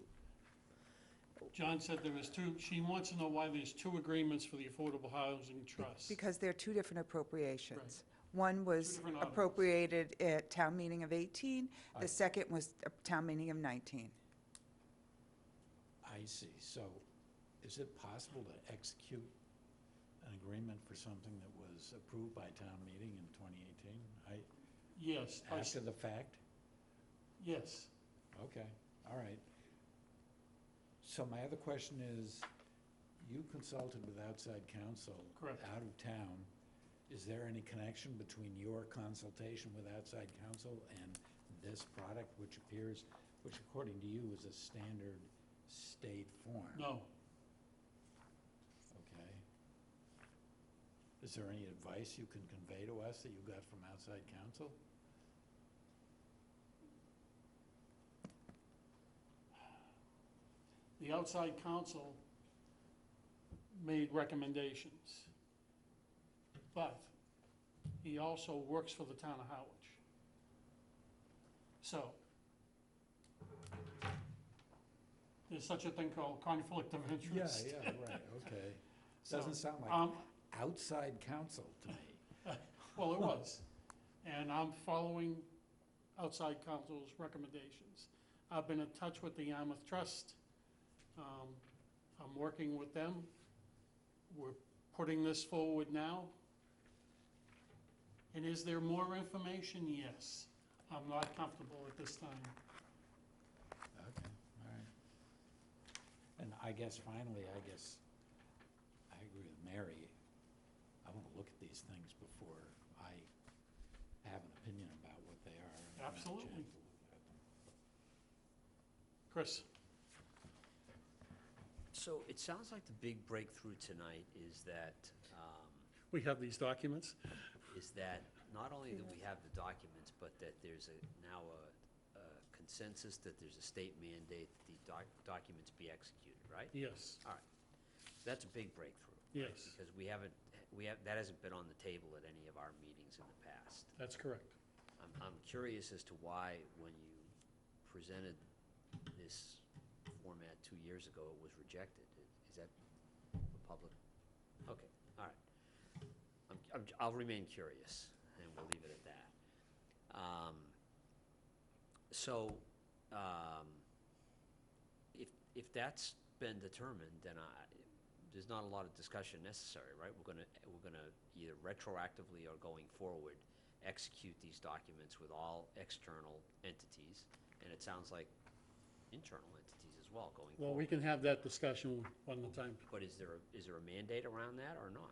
John said there was two, she wants to know why there's two agreements for the Affordable Housing Trust. Because they're two different appropriations. Right. One was different articles. appropriated at town meeting of 18, the I- second was a town meeting of 19. I see. So is it possible to execute an agreement for something that was approved by town meeting in 2018? Yes. After the fact? Yes. Okay, all right. So my other question is, you consulted with outside counsel. Correct. Out of town. Is there any connection between your consultation with outside counsel and this product, which according to you is a standard state form? No. Okay. Is there any advice you can convey to us that you got from outside counsel? The outside counsel made recommendations, but he also works for the town of Harwich. So, there's such a thing called conflict of interest. Yeah, right, okay. So, Doesn't sound like outside counsel to me. Well, it was, and I'm following outside counsel's recommendations. I've been in touch with the Yarmouth Trust. I'm working with them. We're putting this forward now. And is there more information? Yes. I'm not comfortable at this time. Okay, all right. And I guess finally, I agree with Mary. I want to look at these things before I have an opinion about what they are. and I'm not Absolutely. gentle with them. Chris? So it sounds like the big breakthrough tonight is that, We have these documents. not only that we have the documents, but that there's now a consensus that there's a state mandate that these documents be executed, right? Yes. All right. That's a big breakthrough. right? Yes. Because that hasn't been on the table at any of our meetings in the past. That's correct. I'm curious as to why, when you presented this format 2 years ago, it was rejected. Is that the public? Okay, all right. I'll remain curious, and we'll leave it at that. If that's been determined, then there's not a lot of discussion necessary, right? We're gonna either retroactively or going forward execute these documents with all external entities, and it sounds like internal entities as well going forward. Well, we can have that discussion when the time. But is there a mandate around that or not?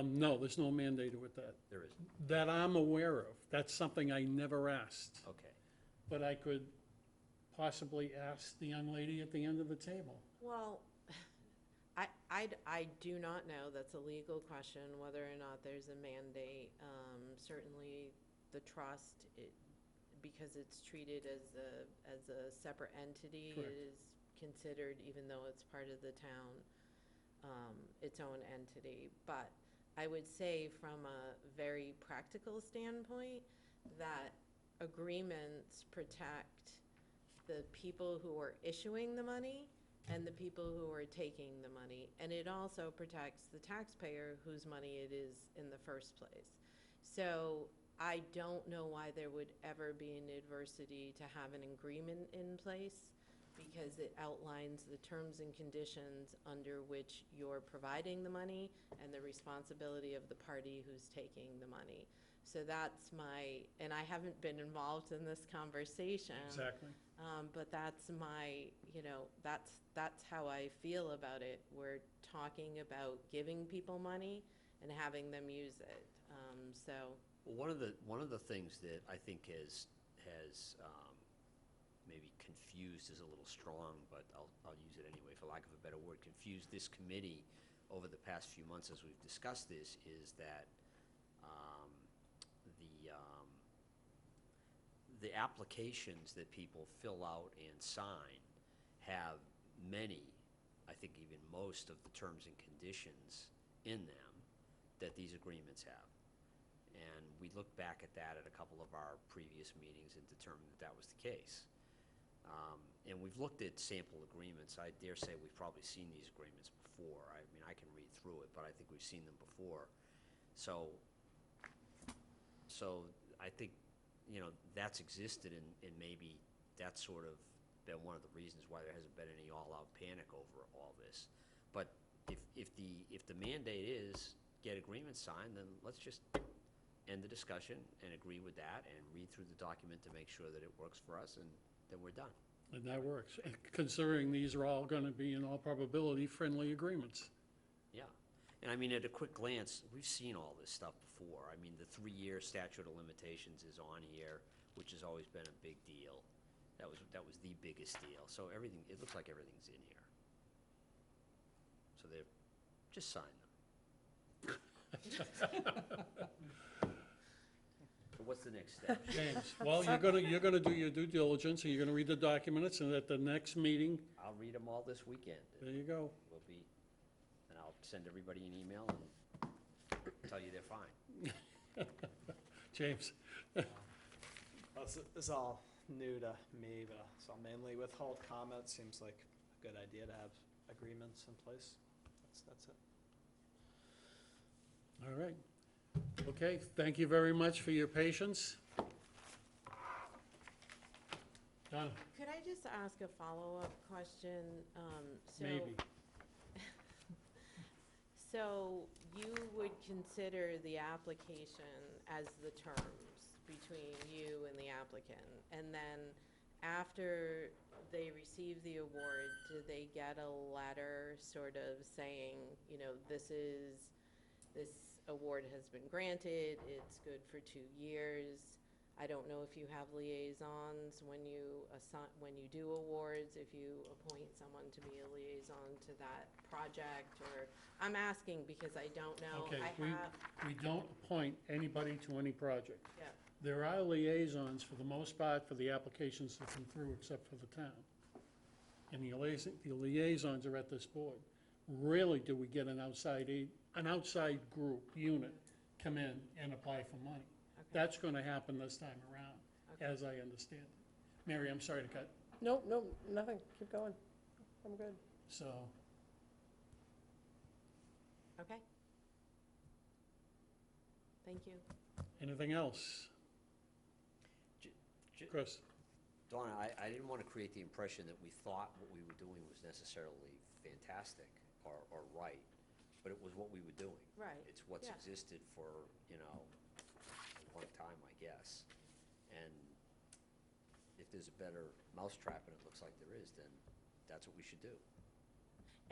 No, there's no mandate with that. There isn't. That I'm aware of. That's something I never asked. Okay. But I could possibly ask the young lady at the end of the table. Well, I do not know, that's a legal question, whether or not there's a mandate. Certainly, the trust, because it's treated as a separate entity, Correct. it is considered, even though it's part of the town, its own entity. But I would say from a very practical standpoint, that agreements protect the people who are issuing the money and the people who are taking the money. And it also protects the taxpayer whose money it is in the first place. So I don't know why there would ever be an adversity to have an agreement in place, because it outlines the terms and conditions under which you're providing the money and the responsibility of the party who's taking the money. So that's and I haven't been involved in this conversation. Exactly. But that's that's how I feel about it. We're talking about giving people money and having them use it. Well, one of the things that I think has maybe confused is a little strong, but I'll use it anyway, for lack of a better word, confused this committee over the past few months as we've discussed this, is that the applications that people fill out and sign have many, I think even most, of the terms and conditions in them that these agreements have. And we looked back at that at a couple of our previous meetings and determined that was the case. And we've looked at sample agreements. I dare say we've probably seen these agreements before. I mean, I can read through it, but I think we've seen them before. So I think, that's existed, and maybe that's sort of been one of the reasons why there hasn't been any all-out panic over all this. But if the mandate is get agreements signed, then let's just end the discussion and agree with that and read through the document to make sure that it works for us, and then we're done. And that works, considering these are all going to be, in all probability, friendly agreements. Yeah. And I mean, at a quick glance, we've seen all this stuff before. I mean, the 3-year statute of limitations is on here, which has always been a big deal. That was the biggest deal. So it looks like everything's in here. So just sign them. So what's the next step? James, well, you're gonna do your due diligence, and you're gonna read the documents, and at the next meeting, I'll read them all this weekend. there you go. We'll be, and I'll send everybody an email and tell you they're fine. James, Well, this is all new to me, but so I'll mainly withhold comments. Seems like a good idea to have agreements in place. That's it. all right. Okay, thank you very much for your patience. Donna, Could I just ask a follow-up question? maybe. So you would consider the application as the terms between you and the applicant? And then after they receive the award, do they get a letter sort of saying, you know, this award has been granted, it's good for 2 years? I don't know if you have liaisons when you do awards, if you appoint someone to be a liaison to that project, or, I'm asking because I don't know. Okay, I have, we don't appoint anybody to any project. yeah, There are liaisons for the most part for the applications that come through, except for the town. And the liaisons are at this board. Rarely do we get an outside group, unit, come in and apply for money. That's gonna happen this time around, as I understand it. Mary, I'm sorry to cut, Nope, nope, nothing, keep going. I'm good. so, okay. Thank you. anything else? Chris? Donna, I didn't want to create the impression that we thought what we were doing was necessarily fantastic or right, but it was what we were doing. Right, It's what's yeah. existed for, a long time, I guess. And if there's a better mousetrap, and it looks like there is, then that's what we should do.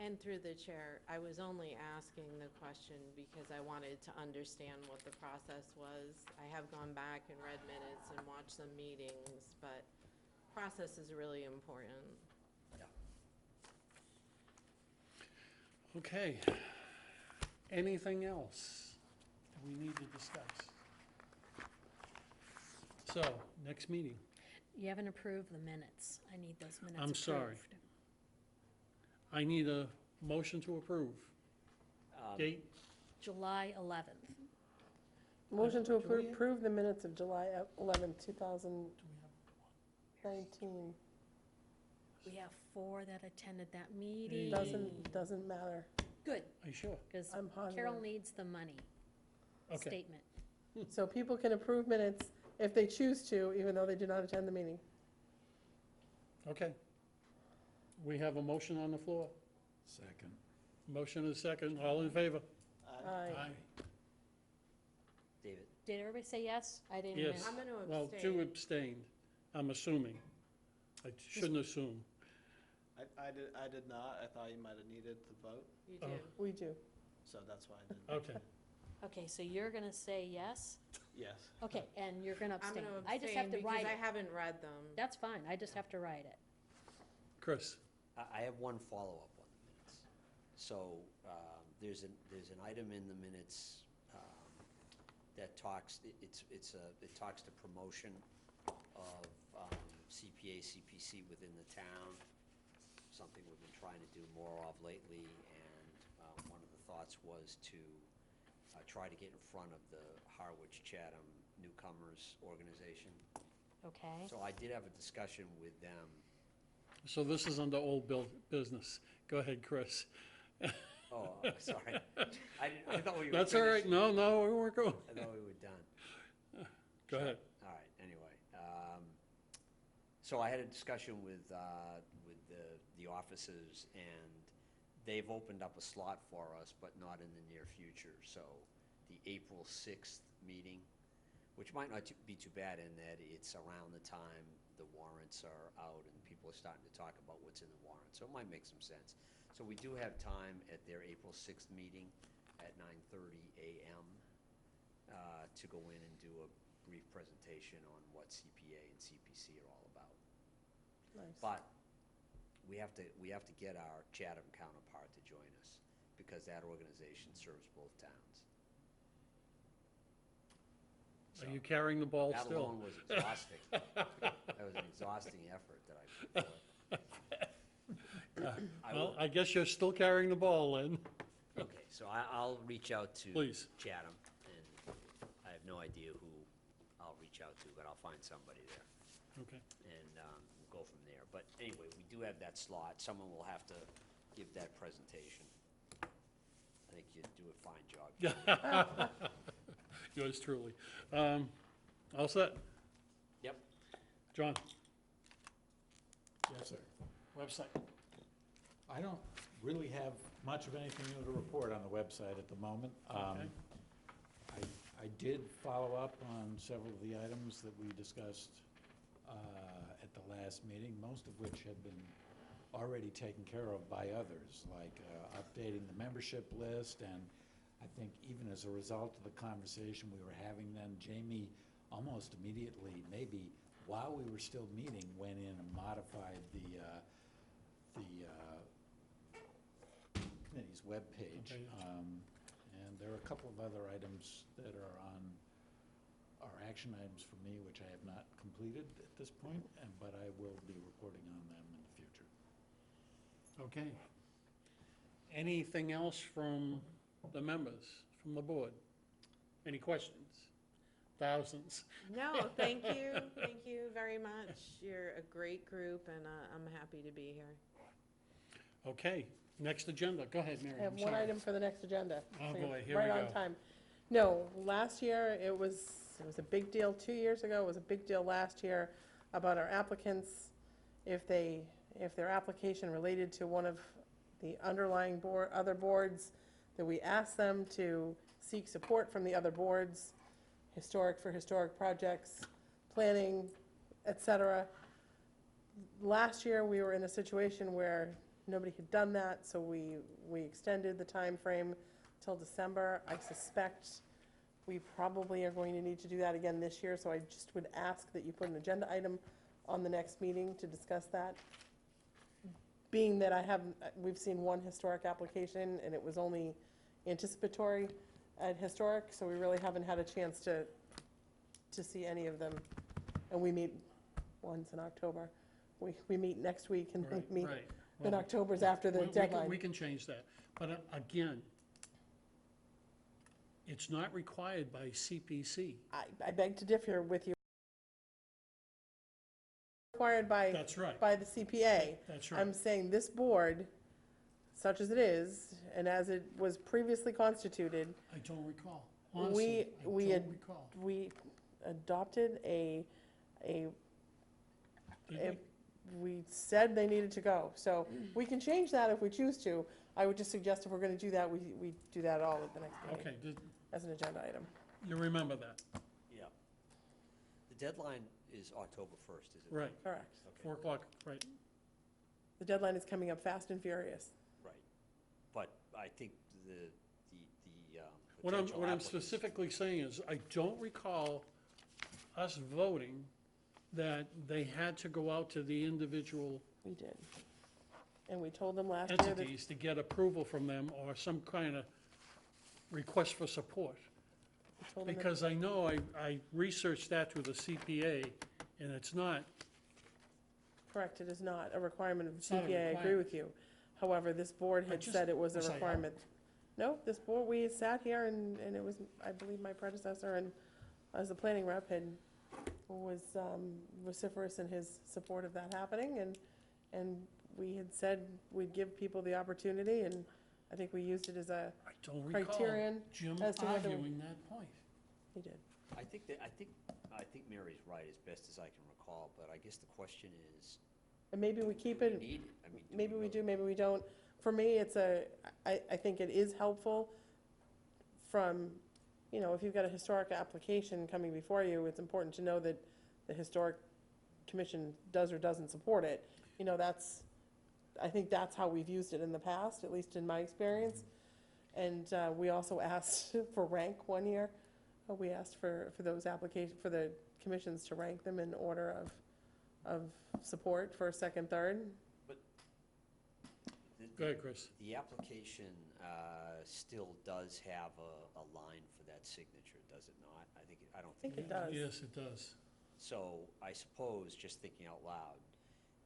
And through the chair, I was only asking the question because I wanted to understand what the process was. I have gone back and read minutes and watched some meetings, but process is really important. Okay. Anything else that we need to discuss? So, next meeting. You haven't approved the minutes. I need those minutes I'm sorry. approved. I need a motion to approve. Date? July 11th. Motion to Do we- approve the minutes of July 11th, 2019. We have 4 that attended that meeting. Doesn't matter. Good, Are you sure? because I'm positive. Carol needs the money Okay. statement. So people can approve minutes if they choose to, even though they do not attend the meeting. Okay. We have a motion on the floor. Second. Motion is second. All in favor? Aye. David? Did everybody say yes? I didn't Yes. know. I'm gonna Well, abstain. 2 abstained, I'm assuming. I shouldn't assume. I did not. I thought you might have needed the vote, You Oh. do. We do. so that's why I didn't. Okay. Okay, so you're going to say yes? Yes. Okay, and you're going to I'm abstain. gonna I just have abstain to write because I it. haven't read them. That's fine, I just have to write it. Chris? I have one follow-up on the minutes. So, there's an item in the minutes, that talks, it talks to promotion of, CPA, CPC within the town, something we've been trying to do more of lately, and, one of the thoughts was to, try to get in front of the Harwich Chatham Newcomers Organization. Okay? So I did have a discussion with them. So this is under old business. Go ahead, Chris. Oh, sorry. I thought we were That's all right. finished. No, we weren't going. I thought we were done. Go ahead. All right, anyway. So I had a discussion with the officers, and they've opened up a slot for us, but not in the near future. So the April 6th meeting, which might not be too bad in that it's around the time the warrants are out and people are starting to talk about what's in the warrant. So it might make some sense. So we do have time at their April 6th meeting at 9:30 a.m. To go in and do a brief presentation on what CPA and CPC are all about. Nice. But we have to get our Chatham counterpart to join us, because that organization serves both towns. Are you carrying the ball That still? alone was exhausting. That was an exhausting effort that I put forth. I Well, will- I guess you're still carrying the ball, Lynn. Okay, so I'll reach out to Please. Chatham, and I have no idea who I'll reach out to, but I'll find somebody there, Okay. and we'll go from there. But anyway, we do have that slot. Someone will have to give that presentation. I think you do a fine job. Yours truly. All set? Yep. John, Yes, sir. website. I don't really have much of anything new to report on the website at the moment. Okay. I did follow up on several of the items that we discussed at the last meeting, most of which had been already taken care of by others, like updating the membership list, and I think even as a result of the conversation we were having then, Jamie almost immediately, maybe while we were still meeting, went in and modified the committee's webpage. Okay. And there are a couple of other items that are on our action items for me, which I have not completed at this point, but I will be reporting on them in the future. Okay. Anything else from the members, from the board? Any questions? Thousands. No, thank you very much. You're a great group, and I'm happy to be here. Okay, next agenda. Go ahead, Mary. I have I'm one sorry. item for the next agenda. Oh, So you're boy, here right we on go. time. No, last year, it was a big deal 2 years ago, it was a big deal last year about our applicants, if their application related to one of the underlying other boards, that we ask them to seek support from the other boards, for historic projects, planning, et cetera. Last year, we were in a situation where nobody had done that, so we extended the time frame till December. I suspect we probably are going to need to do that again this year, so I just would ask that you put an agenda item on the next meeting to discuss that. Being that we've seen one historic application, and it was only anticipatory at historic, so we really haven't had a chance to see any of them. And we meet once in October. We meet next week, and Right, we meet right. in Well, October's after the deadline. We can change that. But again, it's not required by CPC. I beg to differ with you. Required by. That's right. By the CPA. That's right. I'm saying this board, such as it is, and as it was previously constituted, I don't recall. Honestly, I we don't recall. adopted Did we? we said they needed to go. So we can change that if we choose to. I would just suggest if we're gonna do that, we do that all at the next meeting Okay, as an agenda item. you remember that? Yeah. The deadline is October 1st, is it? Right, Correct. 4 o'clock, right. The deadline is coming up fast and furious. Right. But I think the What I'm potential applicants- specifically saying is, I don't recall us voting that they had to go out to the individual We did. And we told them last year that. entities to get approval from them or some kind of request for support. we told them that- Because I know I researched that through the CPA, and it's not, Correct, it is not a requirement of the It's not a CPA, I agree requirement. with you. However, this board I had just- said it was a yes, I have. requirement. No, this board, we sat here and it was, I believe my predecessor and as the planning rep was vociferous in his support of that happening, and we had said we'd give people the opportunity, and I think we used it as a I don't recall criterion Jim as to whether. arguing that point. He did. I think Mary's right, as best as I can recall, but I guess the question is, And maybe we keep do we it, need it? I mean, maybe we really- do, maybe we don't. For me, I think it is helpful from, if you've got a historic application coming before you, it's important to know that the historic commission does or doesn't support it. I think that's how we've used it in the past, at least in my experience. And we also asked for rank one year. We asked for those for the commissions to rank them in order of support for second, third. Go ahead, Chris. The application still does have a line for that signature, does it not? I don't think think it does. Yes, it does. So I suppose, just thinking out loud,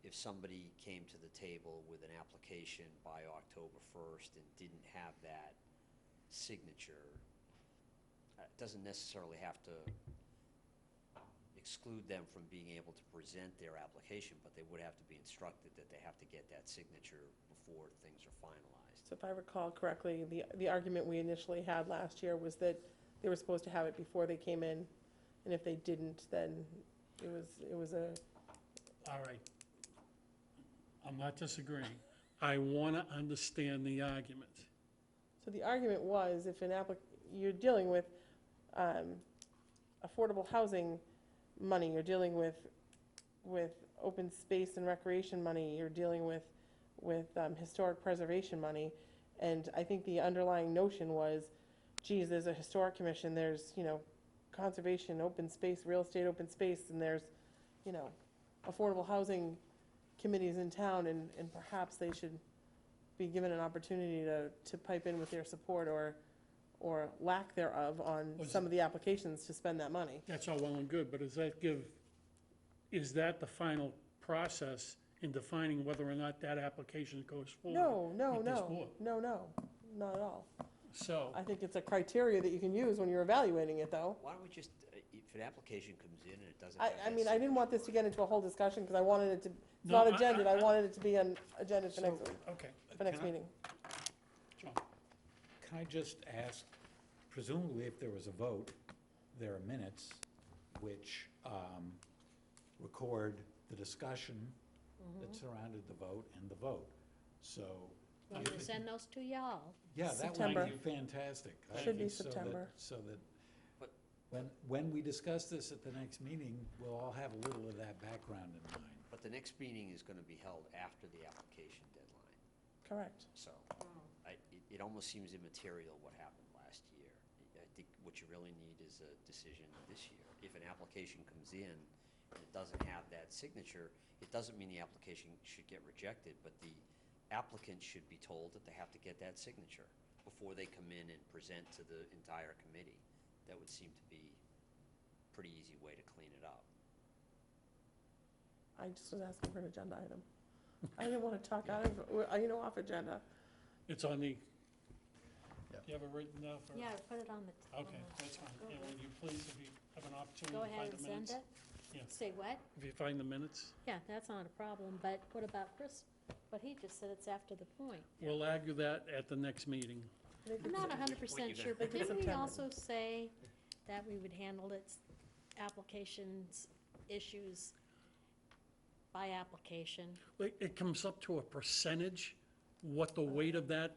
if somebody came to the table with an application by October 1st and didn't have that signature, it doesn't necessarily have to exclude them from being able to present their application, but they would have to be instructed that they have to get that signature before things are finalized. So if I recall correctly, the argument we initially had last year was that they were supposed to have it before they came in, and if they didn't, then it was a, All right. I'm not disagreeing. I want to understand the argument. so the argument was if you're dealing with affordable housing money, you're dealing with open space and recreation money, you're dealing with historic preservation money, and I think the underlying notion was, geez, there's a historic commission, there's, conservation, open space, real estate open space, and there's, affordable housing committees in town, and perhaps they should be given an opportunity to pipe in with their support or lack thereof on some of the applications to spend that money. That's all well and good, but is that the final process in defining whether or not that application goes forward? No, with this board? not at all. So, I think it's a criteria that you can use when you're evaluating it, though. Why don't we just, if an application comes in and it doesn't I have that mean, I didn't want this to get into a whole discussion, because I wanted it to, it's No, not agended, I wanted it to be on agenda for next week, okay. for next Can I- meeting. John. Can I just ask, presumably if there was a vote, there are minutes which record the discussion that surrounded the vote and the vote. So, Want me to send those to y'all? yeah, that would September. be fantastic. I Should be think so that- September. So that, But- when we discuss this at the next meeting, we'll all have a little of that background in mind. But the next meeting is going to be held after the application deadline. Correct. So it almost seems immaterial what happened last year. I think what you really need is a decision this year. If an application comes in and it doesn't have that signature, it doesn't mean the application should get rejected, but the applicant should be told that they have to get that signature before they come in and present to the entire committee. That would seem to be a pretty easy way to clean it up. I just was asking for an agenda item. I didn't want to talk out of, off agenda. It's on the, you have it written down for? Yeah, put it on the. Okay, that's fine. Yeah, would you please, if you have an opportunity Go to ahead find and the send minutes? it. Yeah. Say what? If you find the minutes, Yeah, that's not a problem, but what about Chris? But he just said it's after the point. we'll argue that at the next meeting. I'm not 100% sure, but Think it's didn't we September. also say that we would handle its applications, issues by application? It comes up to a percentage, what the weight of that,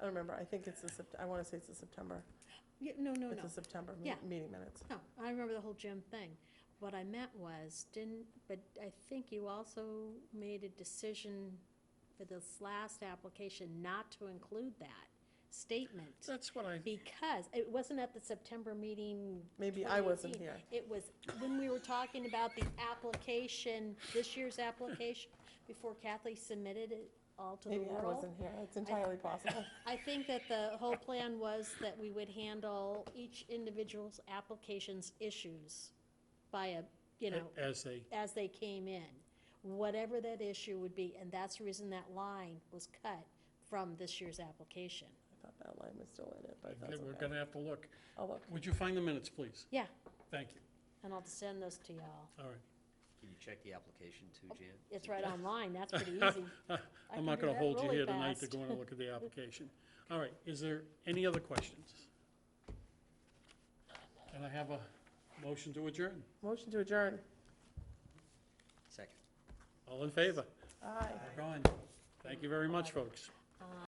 I don't remember, I think it's I want to say it's the September. Yeah, no. It's the September Yeah. meeting minutes. No, I remember the whole gym thing. What I meant was, but I think you also made a decision for this last application not to include that statement. that's what I, Because it wasn't at the September meeting. Maybe I wasn't 2018. here. It was when we were talking about the application, this year's application, before Kathleen submitted it all to the Maybe world. I wasn't here, it's entirely possible. I think that the whole plan was that we would handle each individual's application's issues by as as they came in, whatever that issue would be, and that's the reason that line was cut from this year's application. I thought that line was still in it, but okay, that's we're okay. gonna have to look. I'll look. Would you find the minutes, please? Yeah, Thank you. and I'll send those to y'all. All right. Can you check the application too, Jan? It's right online, that's pretty easy. I'm can not do gonna that hold you really here tonight to fast. go and look at the application. All right, is there any other questions? And I have a motion to adjourn. Motion to adjourn. Second. All in favor? Aye. We're going. Thank you very much, folks.